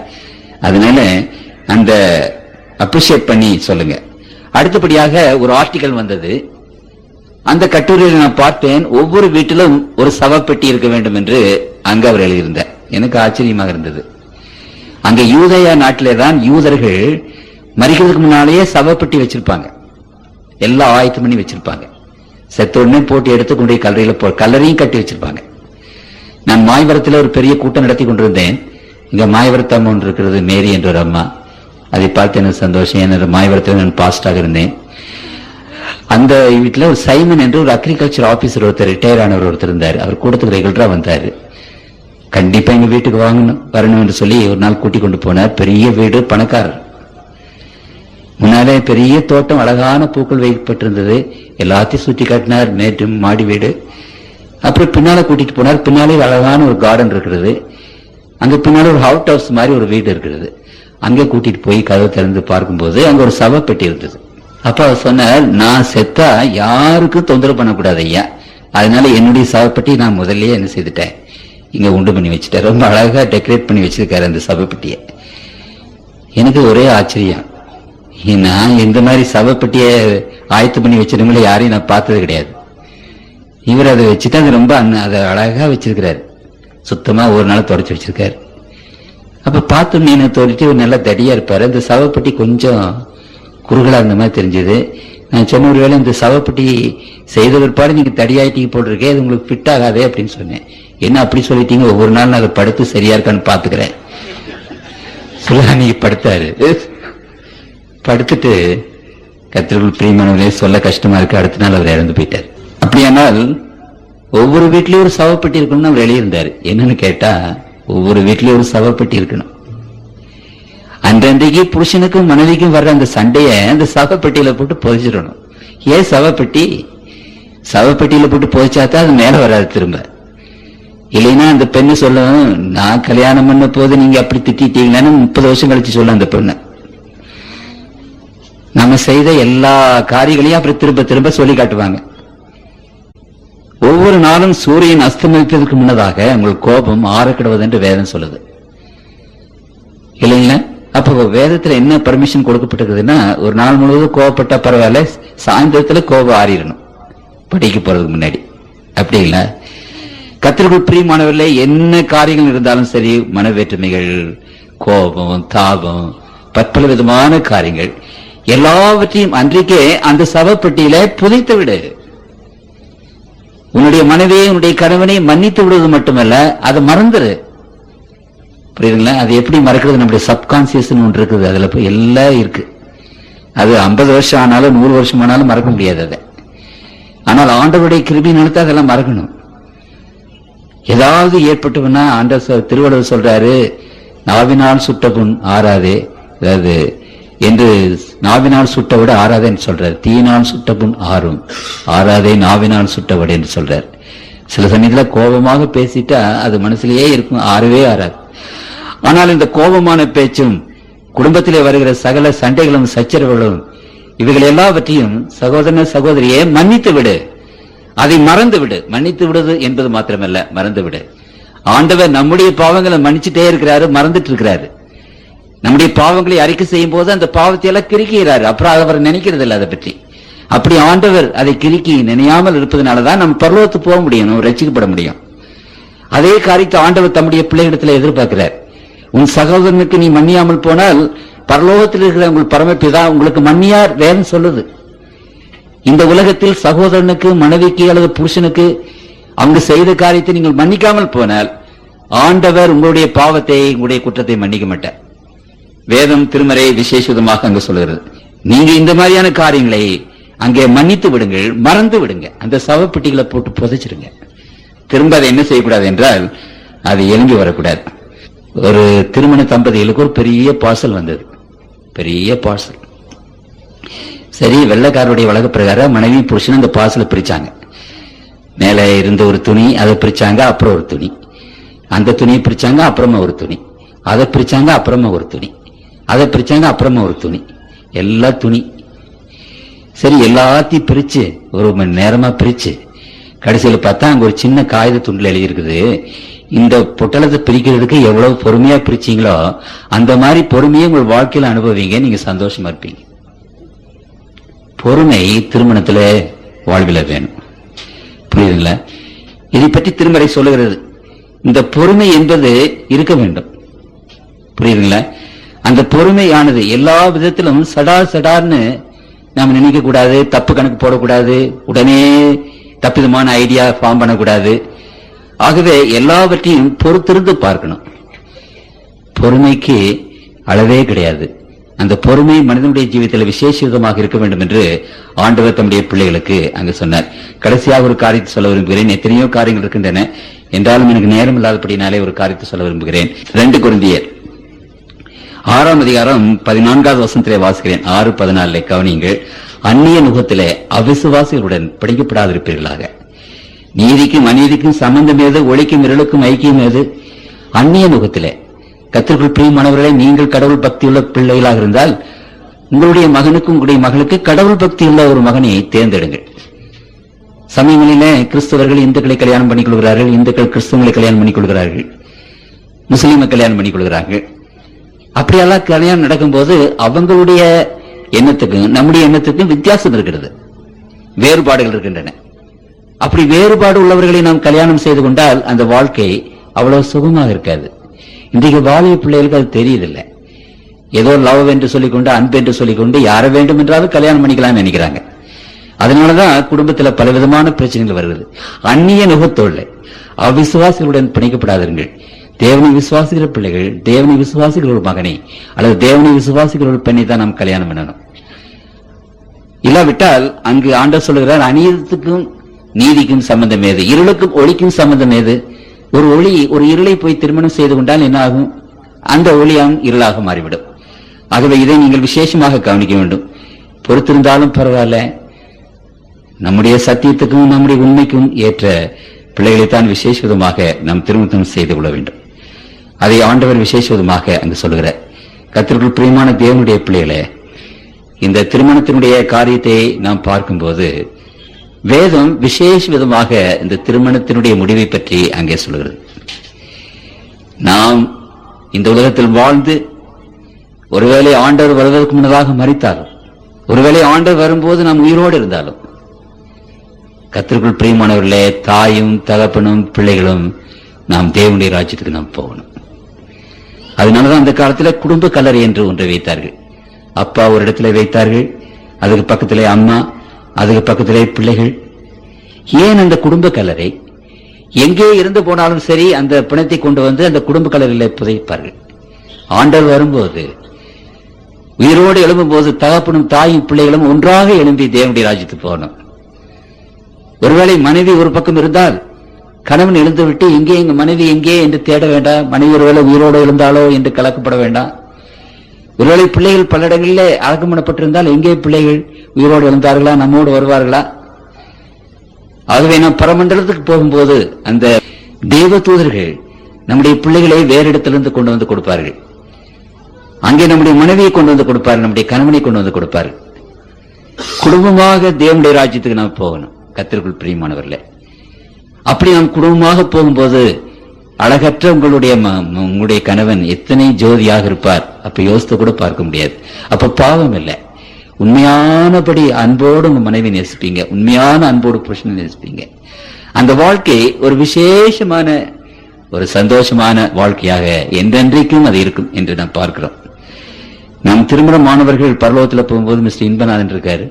அதனால அந்த அப்ரிஷியேட் பண்ணி சொல்லுங்க. அடுத்தபடியாக ஒரு ஆர்டிகல் வந்தது. அந்த கட்டுரையில் நான் பார்த்தேன், ஒவ்வொரு வீட்டிலும் ஒரு சவப்பெட்டி இருக்க வேண்டும் என்று அங்க அவர் எழுதியிருந்தார். எனக்கு ஆச்சரியமாக இருந்தது. அங்க யூதேயா நாட்டிலே தான் யூதர்கள் மரிக்கிறதுக்கு முன்னாலேயே சவப்பெட்டி வச்சிருப்பாங்க, எல்லாம் ஆயத்தம் பண்ணி வச்சிருப்பாங்க. செத்த உடனே போட்டு எடுத்து கொண்டு கல்லறையில கல்லறையும் கட்டி வச்சிருப்பாங்க. நான் மாயவரத்தில் ஒரு பெரிய கூட்டம் நடத்தி கொண்டிருந்தேன். இங்க மாயவரத்து அம்மா ஒன்று இருக்கிறது, மேரி என்ற ஒரு அம்மா. அதை பார்த்து எனக்கு சந்தோஷம். என்னோட மாயவரத்தில் நான் பாஸ்டாக இருந்தேன். அந்த வீட்டுல ஒரு சைமன் என்று ஒரு அக்ரிகல்ச்சர் ஆபீசர் ஒருத்தர், ரிட்டையர் ஆனவர் ஒருத்தர் இருந்தார். அவர் கூட்டத்துக்கு ரெகுலரா வந்தாரு. கண்டிப்பா எங்க வீட்டுக்கு வரணும் என்று சொல்லி ஒரு நாள் கூட்டிக் கொண்டு போனார். பெரிய வீடு, பணக்காரர். முன்னாலே பெரிய தோட்டம், அழகான பூக்கள் வைக்கப்பட்டிருந்தது. எல்லாத்தையும் சுற்றி காட்டினார். மேற்றும் மாடி வீடு. அப்புறம் பின்னால கூட்டிட்டு போனார். பின்னாலே அழகான ஒரு கார்டன் இருக்கிறது. அங்க பின்னால ஒரு அவுட் ஹவுஸ் மாதிரி ஒரு வீடு இருக்கிறது. அங்கே கூட்டிட்டு போய் கதவை திறந்து பார்க்கும்போது அங்க ஒரு சவப்பெட்டி இருந்தது. அப்ப அவர் சொன்னார், நான் செத்தா யாருக்கும் தொந்தரவு பண்ணக்கூடாது ஐயா, அதனால என்னுடைய சவப்பெட்டி நான் முதல்லயே என்ன செய்துட்டேன், இங்க உண்டு பண்ணி வச்சுட்டேன். ரொம்ப அழகா டெக்கரேட் பண்ணி வச்சிருக்காரு அந்த சவப்பெட்டியை. எனக்கு ஒரே ஆச்சரியம். நான் இந்த மாதிரி சவப்பெட்டியை ஆயத்து பண்ணி வச்சிருந்தவங்கள யாரையும் நான் பார்த்தது கிடையாது. இவர் அதை வச்சுட்டு அது ரொம்ப அதை அழகா வச்சிருக்கிறாரு. சுத்தமா ஒரு நாள் தொடச்சு வச்சிருக்காரு. அப்ப பார்த்தோன்னே என்ன தோழிட்டு ஒரு நல்லா தடியா இருப்பாரு. அந்த சவப்பெட்டி கொஞ்சம் குறுகலா இருந்த மாதிரி தெரிஞ்சது. நான் சொன்ன, ஒரு வேளை இந்த சவப்பெட்டி செய்த பிற்பாடு நீங்க தடியாயிட்டீங்க போட்டிருக்கேன், அது உங்களுக்கு ஃபிட் ஆகாதே அப்படின்னு சொன்னேன். என்ன அப்படி சொல்லிட்டீங்க? ஒவ்வொரு நாள் நான் அதை படுத்து சரியா இருக்கான்னு பாத்துக்கிறேன் சொல்ல. நீங்க படுத்தாரு. படுத்துட்டு கர்த்தருக்குள் பிரியமானவர்களே, சொல்ல கஷ்டமா இருக்கு, அடுத்த நாள் அவர் இறந்து போயிட்டார். அப்படியானால் ஒவ்வொரு வீட்லயும் ஒரு சவப்பெட்டி இருக்கணும்னு அவர் எழுதியிருந்தாரு. என்னன்னு கேட்டா, ஒவ்வொரு வீட்லயும் ஒரு சவப்பெட்டி இருக்கணும். அன்றைக்கு புருஷனுக்கும் மனைவிக்கும் வர்ற அந்த சண்டைய அந்த சவப்பெட்டியில போட்டு புதைச்சிடணும். ஏன் சவப்பெட்டி? சவப்பெட்டியில போட்டு புதைச்சாதான் அது மேல வராது திரும்ப. இல்லைன்னா அந்த பெண்ணு சொல்லும், நான் கல்யாணம் பண்ண போது நீங்க அப்படி திட்டீங்களான்னு 30 வருஷம் கழிச்சு சொல்ல அந்த பெண்ணு. நம்ம செய்த எல்லா காரியங்களையும் அப்புறம் திரும்ப திரும்ப சொல்லி காட்டுவாங்க. ஒவ்வொரு நாளும் சூரியன் அஸ்தமிப்பதற்கு முன்னதாக உங்களுக்கு கோபம் ஆறக்கிடுவது என்று வேதம் சொல்லுது இல்லைங்களா? அப்போ வேதத்துல என்ன பர்மிஷன் கொடுக்கப்பட்டிருக்குதுன்னா, ஒரு நாள் முழுவதும் கோவப்பட்டா பரவாயில்ல, சாயந்தரத்துல கோபம் ஆறிடணும் படிக்க போறதுக்கு முன்னாடி. அப்படி இல்ல, கர்த்தருக்குள் பிரியமானவர்களே, என்ன காரியங்கள் இருந்தாலும் சரி, மனவேற்றுமைகள், கோபம், தாபம், பற்பல விதமான காரியங்கள் எல்லாவற்றையும் அன்றைக்கே அந்த சவப்பெட்டியில புதைத்து விடு. உன்னுடைய மனைவியை, உன்னுடைய கணவனை மன்னித்து விடுவது மட்டுமல்ல, அதை மறந்துரு. புரியுதுங்களா? அது எப்படி மறக்கிறது? நம்முடைய சப்கான்சியஸ் ஒன்று இருக்குது, அதுல போய் எல்லாம் இருக்கு. அது 50 வருஷம் ஆனாலும் 100 வருஷம் ஆனாலும் மறக்க முடியாது அதை. ஆனால் ஆண்டவருடைய கிருபையினால அதெல்லாம் மறக்கணும். ஏதாவது ஏற்பட்டுன்னா திருவள்ளுவர் சொல்றாரு, நாவினால் சுட்ட புண் ஆறாதே, அதாவது என்று நாவினால் சுட்ட விட ஆறாதே என்று சொல்றாரு. தீயினால் சுட்ட புண் ஆறும், ஆறாதே நாவினால் சுட்ட விட என்று சொல்றாரு. சில சமயத்துல கோபமாக பேசிட்டா அது மனசுலயே இருக்கும், ஆறவே ஆறாது. ஆனால் இந்த கோபமான பேச்சும் குடும்பத்திலே வருகிற சகல சண்டைகளும் சச்சரவுகளும் இவைகள் எல்லாவற்றையும் சகோதரன சகோதரியே மன்னித்து விடு, அதை மறந்து விடு. மன்னித்து விடுது என்பது மாத்திரமல்ல, மறந்து விடு. ஆண்டவர் நம்முடைய பாவங்களை மன்னிச்சுட்டே இருக்கிறாரு, மறந்துட்டு இருக்கிறாரு. நம்முடைய பாவங்களை அறிக்கை செய்யும் போது அந்த பாவத்தை எல்லாம் கிறுக்கிறாரு, அப்புறம் அவர் நினைக்கிறது இல்லை அதை பற்றி. அப்படி ஆண்டவர் அதை கிறுக்கி நினையாமல் இருப்பதனாலதான் நம்ம பரலோகத்துக்கு போக முடியும், நம்ம ரட்சிக்கப்பட முடியும். அதே காரியத்தை ஆண்டவர் தம்முடைய பிள்ளைகளிடத்தில் எதிர்பார்க்கிறார். உன் சகோதரனுக்கு நீ மன்னியாமல் போனால் பரலோகத்தில் இருக்கிற உங்கள் பரமபிதா உங்களுக்கு மன்னியார் வேதம் சொல்லுது. இந்த உலகத்தில் சகோதரனுக்கு, மனைவிக்கு அல்லது புருஷனுக்கு அவங்க செய்த காரியத்தை நீங்கள் மன்னிக்காமல் போனால் ஆண்டவர் உங்களுடைய பாவத்தை, உங்களுடைய குற்றத்தை மன்னிக்க மாட்டார். வேதம் திருமறை விசேஷமாக அங்கு சொல்லுகிறது. நீங்க இந்த மாதிரியான காரியங்களை அங்கே மன்னித்து விடுங்கள், மறந்து விடுங்க. அந்த சவப்பெட்டிகளை போட்டு புதைச்சிருங்க. திரும்ப அதை என்ன செய்யக்கூடாது என்றால் அது எழும்பி வரக்கூடாது. ஒரு திருமண தம்பதிகளுக்கு ஒரு பெரிய பார்சல் வந்தது, பெரிய பார்சல். சரி, வெள்ளைக்காரருடைய வழக்க பிரகாரம் மனைவி புருஷன் அந்த பார்சலை பிரிச்சாங்க. மேலே இருந்த ஒரு துணி, அதை பிரிச்சாங்க, அப்புறம் ஒரு துணி. அந்த துணியை பிரிச்சாங்க, அப்புறமா ஒரு துணி. அதை பிரிச்சாங்க, அப்புறமா ஒரு துணி. அதை பிரிச்சாங்க, அப்புறமா ஒரு துணி. எல்லா துணி. சரி, எல்லாத்தையும் பிரிச்சு ஒரு மணி நேரமா பிரிச்சு கடைசியில் பார்த்தா அங்க ஒரு சின்ன காகித துண்டில் எழுதியிருக்குது, இந்த பொட்டலத்தை பிரிக்கிறதுக்கு எவ்வளவு பொறுமையா பிரிச்சீங்களோ அந்த மாதிரி பொறுமையை உங்கள் வாழ்க்கையில அனுபவிங்க, நீங்க சந்தோஷமா இருப்பீங்க. பொறுமை திருமணத்துல வாழ்வில வேணும். புரியுதுங்களா? இதை பற்றி திருமறை சொல்லுகிறது. இந்த பொறுமை என்பது இருக்க வேண்டும். புரியுதுங்களா? அந்த பொறுமையானது எல்லா விதத்திலும் சடார்னு நாம் நினைக்க கூடாது, தப்பு கணக்கு போடக்கூடாது, உடனே தப்பிதமான ஐடியா ஃபார்ம் பண்ணக்கூடாது. ஆகவே எல்லாவற்றையும் பொறுத்திருந்து பார்க்கணும். பொறுமைக்கு அளவே கிடையாது. அந்த பொறுமை மனிதனுடைய ஜீவிதத்தில் விசேஷமாக இருக்க வேண்டும் என்று ஆண்டவர் தம்முடைய பிள்ளைகளுக்கு அங்கு சொன்னார். கடைசியாக ஒரு காரியத்தை சொல்ல விரும்புகிறேன். எத்தனையோ காரியங்கள் இருக்கின்றன, என்றாலும் எனக்கு நேரம் இல்லாதபடினாலே ஒரு காரியத்தை சொல்ல விரும்புகிறேன். 2 கொரிந்தியர் 6ஆம் அதிகாரம் 14வது வசனத்திலே வாசிக்கிறேன். 6:14 கவனியுங்கள். அந்நிய நுகத்திலே அவிசுவாசிகளுடன் பிடிக்கப்படாதிருப்பீர்களாக. நீதிக்கும் அநீதிக்கும் சம்பந்தம் ஏது, ஒளிக்கும் இருளுக்கும் ஐக்கியம் ஏது? அந்நிய நுகத்திலே. கர்த்தருக்குள் பிரியமானவர்களே, நீங்கள் கடவுள் பக்தியுள்ள பிள்ளைகளாக இருந்தால் உங்களுடைய மகனுக்கும் உங்களுடைய மகளுக்கு கடவுள் பக்தியுள்ள ஒரு மகனை தேர்ந்தெடுங்கள். சமயங்களிலே கிறிஸ்தவர்கள் இந்துக்களை கல்யாணம் பண்ணிக் கொள்கிறார்கள், இந்துக்கள் கிறிஸ்தவங்களை கல்யாணம் பண்ணிக் கொள்கிறார்கள், முஸ்லீமை கல்யாணம் பண்ணிக் கொள்கிறார்கள். அப்படியெல்லாம் கல்யாணம் நடக்கும்போது அவங்களுடைய எண்ணத்துக்கும் நம்முடைய எண்ணத்துக்கும் வித்தியாசம் இருக்கிறது, வேறுபாடுகள் இருக்கின்றன. அப்படி வேறுபாடு உள்ளவர்களை நாம் கல்யாணம் செய்து கொண்டால் அந்த வாழ்க்கை அவ்வளவு சுகமாக இருக்காது. இன்றைக்கு வாலிய பிள்ளைகளுக்கு அது தெரியுதில்லை. ஏதோ லவ் என்று சொல்லிக்கொண்டு, அன்பு என்று சொல்லிக்கொண்டு யாரை வேண்டும் என்றாலும் கல்யாணம் பண்ணிக்கலாம்னு நினைக்கிறாங்க. அதனாலதான் குடும்பத்தில் பலவிதமான பிரச்சனைகள் வருகிறது. அந்நிய நுகத்தோடு அவிசுவாசிகளுடன் பிணைக்கப்படாதீர்கள். தேவனை விசுவாசிக்கிற பிள்ளைகள், தேவனை விசுவாசிக்கிற ஒரு மகனை அல்லது தேவனை விசுவாசிக்கிற ஒரு பெண்ணை தான் நாம் கல்யாணம் பண்ணணும். இல்லாவிட்டால் அங்கு ஆண்டவர் சொல்லுகிறார், அநீதத்துக்கும் நீதிக்கும் சம்பந்தம் ஏது, இருளுக்கும் ஒளிக்கும் சம்பந்தம் ஏது? ஒரு ஒளி ஒரு இருளை போய் திருமணம் செய்து கொண்டால் என்ன ஆகும்? அந்த ஒளியாம் இருளாக மாறிவிடும். ஆகவே இதை நீங்கள் விசேஷமாக கவனிக்க வேண்டும். பொறுத்திருந்தாலும் பரவாயில்ல, நம்முடைய சத்தியத்துக்கும் நம்முடைய உண்மைக்கும் ஏற்ற பிள்ளைகளைத்தான் விசேஷமாக நாம் திருமணம் செய்து கொள்ள வேண்டும். அதை ஆண்டவர் விசேஷமாக அங்கு சொல்லுகிறார். கர்த்தருக்குள் பிரியமான தேவனுடைய பிள்ளைகளே, இந்த திருமணத்தினுடைய காரியத்தை நாம் பார்க்கும்போது வேதம் விசேஷ விதமாக இந்த திருமணத்தினுடைய முடிவை பற்றி அங்கே சொல்கிறது. நாம் இந்த உலகத்தில் வாழ்ந்து ஒருவேளை ஆண்டவர் வருவதற்கு முன்னதாக மரித்தாலும், ஒருவேளை ஆண்டவர் வரும்போது நாம் உயிரோடு இருந்தாலும், கர்த்தருக்குள் பிரியமானவர்களே, தாயும் தகப்பனும் பிள்ளைகளும் நாம் தேவனுடைய ராஜ்யத்துக்கு நாம் போகணும். அதனாலதான் அந்த காலத்தில் குடும்ப கல்லறை என்று ஒன்றை வைத்தார்கள். அப்பா ஒரு இடத்துல வைத்தார்கள், அதுக்கு பக்கத்திலே அம்மா, அதுக்கு பக்கத்திலே பிள்ளைகள். ஏன் அந்த குடும்ப கல்லறை? எங்கே இருந்து போனாலும் சரி அந்த பிணத்தை கொண்டு வந்து அந்த குடும்ப கல்லறையில புதைப்பார்கள். ஆண்டவர் வரும்போது உயிரோடு எழும்பும் போது தகப்பனும் தாயும் பிள்ளைகளும் ஒன்றாக எழும்பி தேவனுடைய ராஜ்யத்துக்கு போகணும். ஒருவேளை மனைவி ஒரு பக்கம் இருந்தால் கணவன் எழுந்து விட்டு எங்கே எங்க மனைவி எங்கே என்று தேட வேண்டாம். மனைவி ஒருவேளை உயிரோடு எழுந்தாலோ என்று கலக்கப்பட வேண்டாம். ஒருவேளை பிள்ளைகள் பல இடங்களிலே அடக்கம் பண்ணப்பட்டிருந்தால் எங்கே பிள்ளைகள் உயிரோடு எழுந்தார்களா, நம்மோடு வருவார்களா? ஆகவே நாம் பரமண்டலத்துக்கு போகும்போது அந்த தேவ தூதர்கள் நம்முடைய பிள்ளைகளை வேறு இடத்திலிருந்து கொண்டு வந்து கொடுப்பார்கள். அங்கே நம்முடைய மனைவியை கொண்டு வந்து கொடுப்பார்கள், நம்முடைய கணவனை கொண்டு வந்து கொடுப்பார்கள். குடும்பமாக தேவனுடைய ராஜ்யத்துக்கு நாம் போகணும். கர்த்தருக்குள் பிரியமானவர்களே, அப்படி நாம் குடும்பமாக போகும்போது அழகற்ற உங்களுடைய கணவன் எத்தனை ஜோதியாக இருப்பார். அப்ப யோசித்து கூட பார்க்க முடியாது. அப்ப பாவம் இல்லை. உண்மையானபடி அன்போடு உங்க மனைவி நேசிப்பீங்க, உண்மையான அன்போடு புருஷனை நேசிப்பீங்க. அந்த வாழ்க்கை ஒரு விசேஷமான ஒரு சந்தோஷமான வாழ்க்கையாக என்றென்றைக்கும் அது இருக்கும் என்று நாம் பார்க்கிறோம். நம் திருமணமானவர்கள் பரலோகத்தில் போகும்போது மிஸ்டர் இன்பநாதன் இருக்காரு.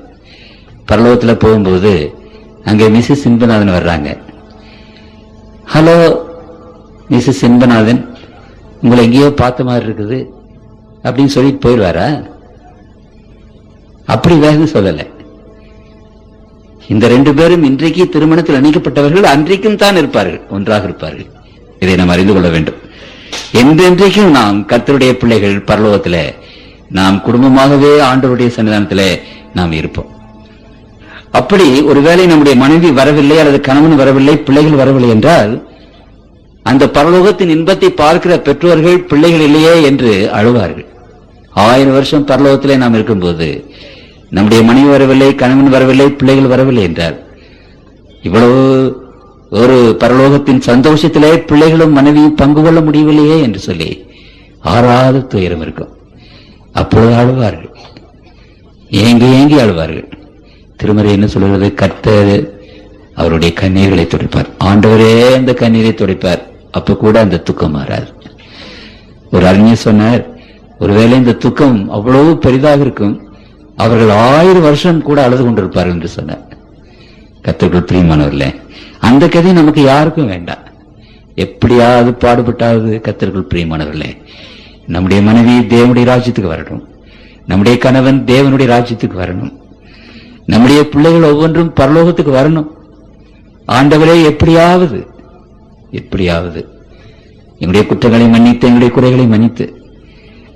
பரலோகத்தில் போகும்போது அங்கே மிஸ்ஸஸ் இன்பநாதன் வர்றாங்க. ஹலோ மிஸ்ஸஸ் இன்பநாதன், உங்களை எங்கேயோ பார்த்த மாதிரி இருக்குது அப்படின்னு சொல்லிட்டு போயிடுவாரா? அப்படி வேறு சொல்லல. இந்த ரெண்டு பேரும் இன்றைக்கு திருமணத்தில் இணைக்கப்பட்டவர்கள் அன்றைக்கும் தான் இருப்பார்கள், ஒன்றாக இருப்பார்கள். இதை நாம் அறிந்து கொள்ள வேண்டும். என்றென்றைக்கும் நாம் கர்த்தருடைய பிள்ளைகள் பரலோகத்தில் நாம் குடும்பமாகவே ஆண்டவருடைய சன்னிதானத்தில் நாம் இருப்போம். அப்படி ஒருவேளை நம்முடைய மனைவி வரவில்லை அல்லது கணவன் வரவில்லை, பிள்ளைகள் வரவில்லை என்றால் அந்த பரலோகத்தின் இன்பத்தை பார்க்கிற பெற்றோர்கள் பிள்ளைகள் இல்லையே என்று அழுவார்கள். 1000 வருஷம் பரலோகத்திலே நாம் இருக்கும்போது நம்முடைய மனைவி வரவில்லை, கணவன் வரவில்லை, பிள்ளைகள் வரவில்லை என்றால் இவ்வளவு ஒரு பரலோகத்தின் சந்தோஷத்திலே பிள்ளைகளும் மனைவியும் பங்கு கொள்ள முடியவில்லையே என்று சொல்லி ஆறாத துயரம் இருக்கும். அப்பொழுது அழுவார்கள், ஏங்கி அழுவார்கள். திருமறை என்ன சொல்கிறது? கர்த்தர் அவருடைய கண்ணீர்களை துடைப்பார். ஆண்டவரே அந்த கண்ணீரை துடைப்பார். அப்ப கூட அந்த துக்கம் மாறாது. ஒரு அறிஞர் சொன்னார், ஒருவேளை இந்த துக்கம் அவ்வளவு பெரிதாக இருக்கும், அவர்கள் 1000 வருஷம் கூட அழுது கொண்டிருப்பார்கள் என்று சொன்னார். கர்த்தருக்குள் பிரியமானவர்களே, அந்த கதை நமக்கு யாருக்கும் வேண்டாம். எப்படியாவது பாடுபட்டாவது கர்த்தருக்குள் பிரியமானவர்களே, நம்முடைய மனைவி தேவனுடைய ராஜ்யத்துக்கு வரணும், நம்முடைய கணவன் தேவனுடைய ராஜ்யத்துக்கு வரணும், நம்முடைய பிள்ளைகள் ஒவ்வொன்றும் பரலோகத்துக்கு வரணும். ஆண்டவரே எப்படியாவது எங்களுடைய குற்றங்களை மன்னித்து, எங்களுடைய குறைகளை மன்னித்து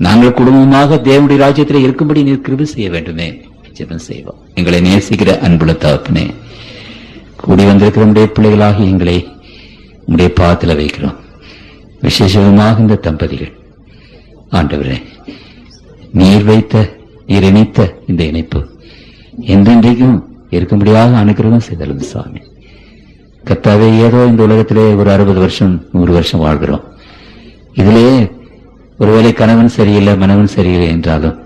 நாங்கள் குடும்பமாக தேவனுடைய ராஜ்யத்தில் இருக்கும்படி நீர் கிருபை செய்ய வேண்டுமே. ஜெபம் செய்வோம். எங்களை நேசிக்கிற அன்புள்ள தகப்பனே, கூடி வந்திருக்கிற நம்முடைய பிள்ளைகளாகி எங்களை உம்முடைய பாதத்தில் வைக்கிறோம். விசேஷமாக இந்த தம்பதிகள் ஆண்டவரே, நீர் இணைத்த இந்த இணைப்பு என்றென்றைக்கும் இருக்கும்படியாக அனுக்கிரகம் செய்தலும் சாமி. கர்த்தாவே, ஏதோ இந்த உலகத்திலே ஒரு 60 வருஷம் 100 வருஷம் வாழ்கிறோம். இதிலே ஒருவேளை கணவன் சரியில்லை, மனவன் சரியில்லை என்றாலும்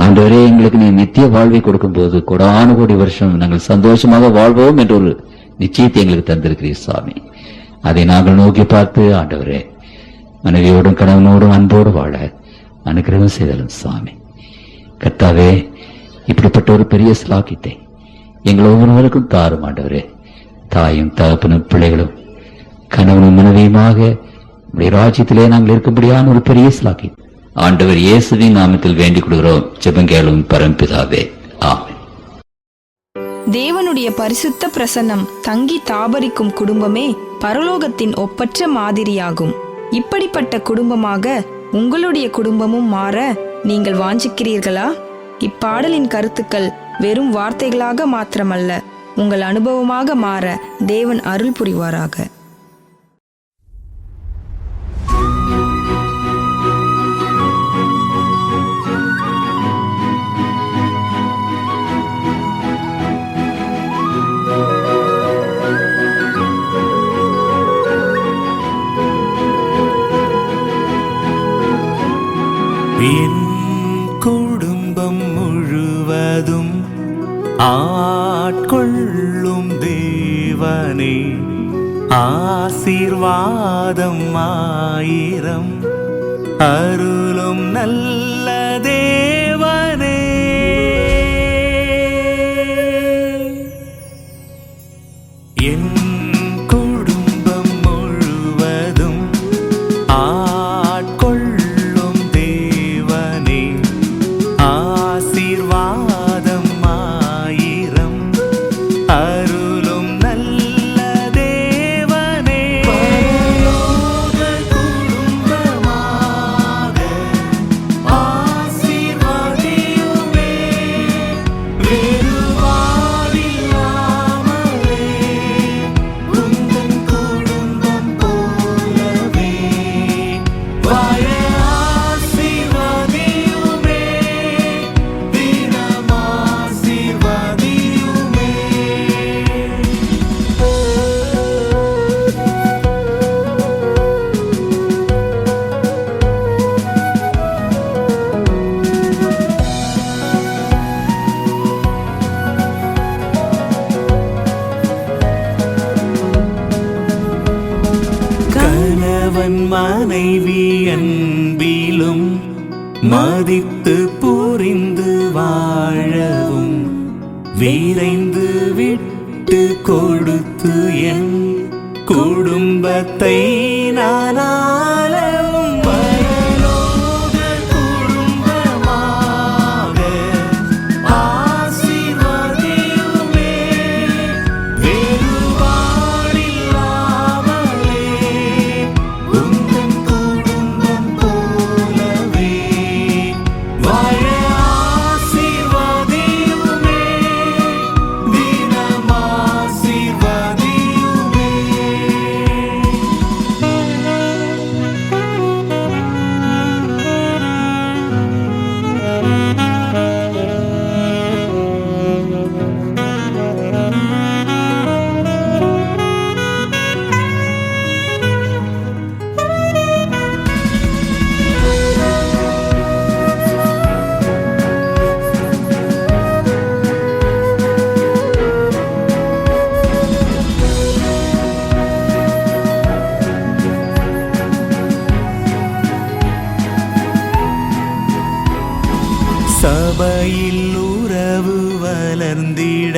ஆண்டவரே, எங்களுக்கு நீ நித்திய வாழ்வை கொடுக்கும் போது கோடானு கோடி வருஷம் நாங்கள் சந்தோஷமாக வாழ்வோம் என்ற ஒரு நிச்சயத்தை எங்களுக்கு தந்திருக்கிறீர் சுவாமி. அதை நாங்கள் நோக்கி பார்த்து ஆண்டவரே, மனைவியோடும் கணவனோடும் அன்போடு வாழ அனுக்கிரகம் செய்தலும் சுவாமி. கர்த்தாவே, இப்படிப்பட்ட ஒரு பெரிய சிலாக்கியத்தை எங்கள் ஒவ்வொருவருக்கும் தாரும் ஆண்டவரே. தாயும் தகப்பனும் பிள்ளைகளும் கணவனும் மனைவியுமாக உடைய ராஜ்யத்திலே நாங்கள் இருக்கும்படியான ஒரு பெரிய சிலாக்கியம் ஆண்டவர் இயேசுவின் நாமத்தில் வேண்டிக் கொள்கிறோம். ஜெபங்கேளும் பரம்பிதாவே, ஆமென். தேவனுடைய பரிசுத்த பிரசன்னம் தங்கி தாபரிக்கும் குடும்பமே பரலோகத்தின் ஒப்பற்ற மாதிரியாகும். இப்படிப்பட்ட குடும்பமாக உங்களுடைய குடும்பமும் மாற நீங்கள் வாஞ்சிக்கிறீர்களா? இப்பாடலின் கருத்துக்கள் வெறும் வார்த்தைகளாக மாத்திரமல்ல, உங்கள் அனுபவமாக மாற தேவன் அருள் புரிவாராக. என் குடும்பம் முழுவதும் ஆட்கொள்ளும் தேவனே, ஆசீர்வாதம் 1000 அருளும் நல்ல தேவனே. என் குடும்பம் முழுவதும் ஆட்கொள்ளும் தேவனே, மதித்து புரிந்து வாழவும் விரைந்து விட்டு கொடுத்து என் குடும்பத்தை நான் ஆளவும் பரலோக குடும்பமாக ஆசீர்வதியுமே. வேறுபாடில்லாமலே உந்தன் குடும்பம் போலவே வாழ ஆசீர்வதியுமே. தினம் ஆசீர்வதியுமே. சபையில் உறவு வளர்ந்திட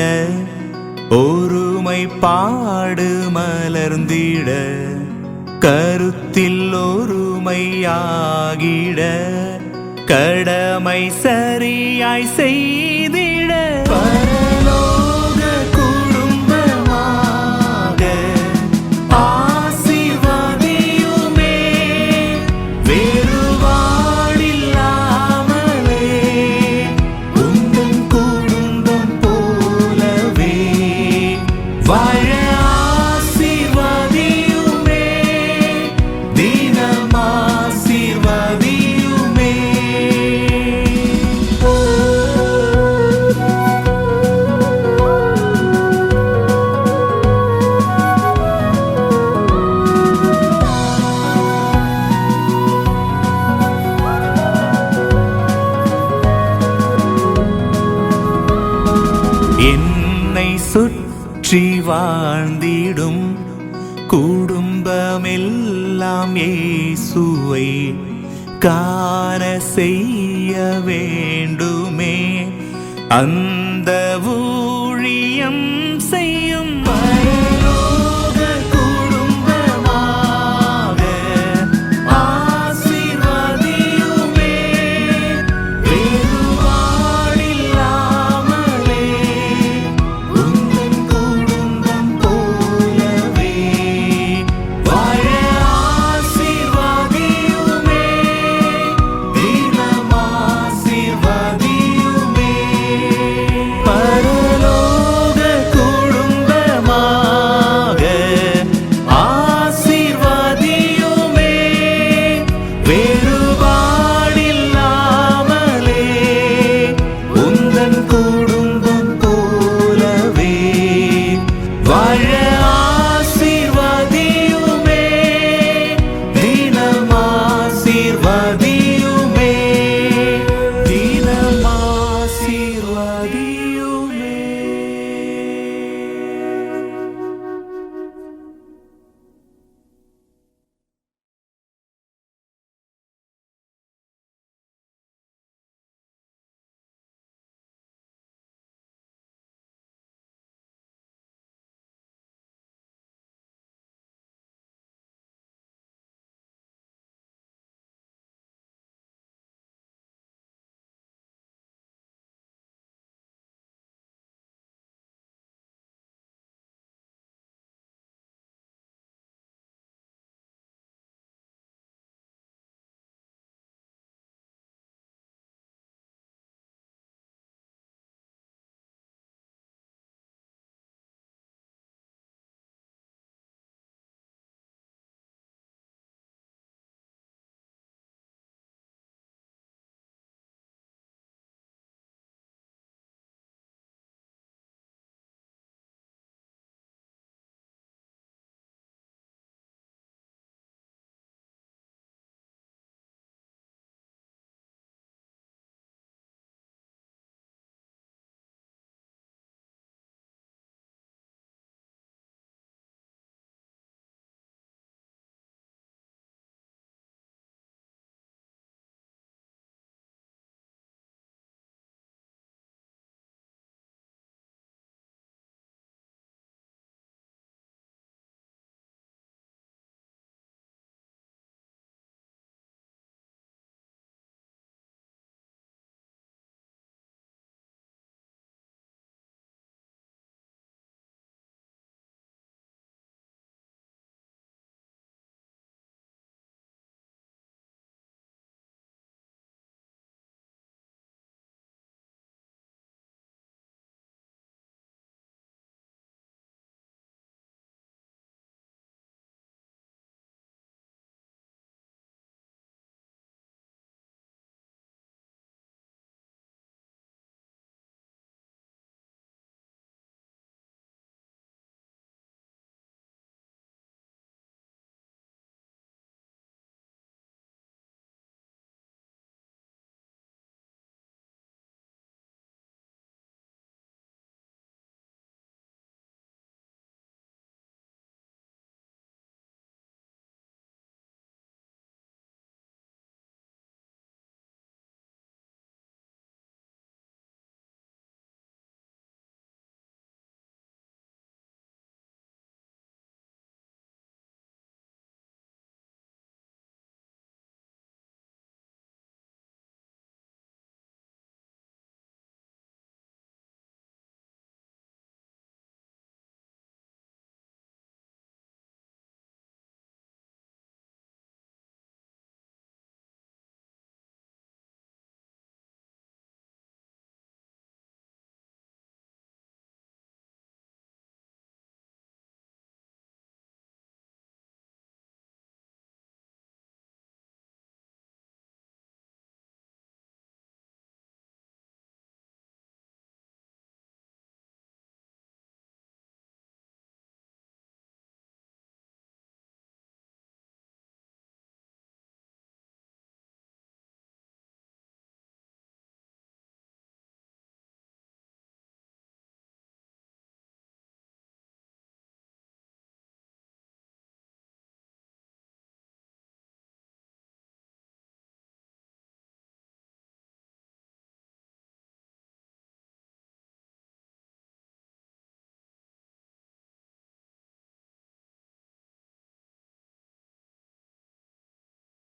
ஒருமைப்பாடு மலர்ந்திட கருத்தில் ஒருமையாகிட கடமை சரியாய் செய்திட பரலோக குடும்பமாக ஆசீர்வதியுமே. வேறுபாடில்லாமலே உந்தன் குடும்பம் போலவே வாழ ஆசீர்வதியுமே. தினம் ஆசீர்வதியுமே. என்னை சுற்றி வாழ்ந்திடும் குடும்பமெல்லாம் இயேசுவை காண செய்ய வேண்டுமே. அந்த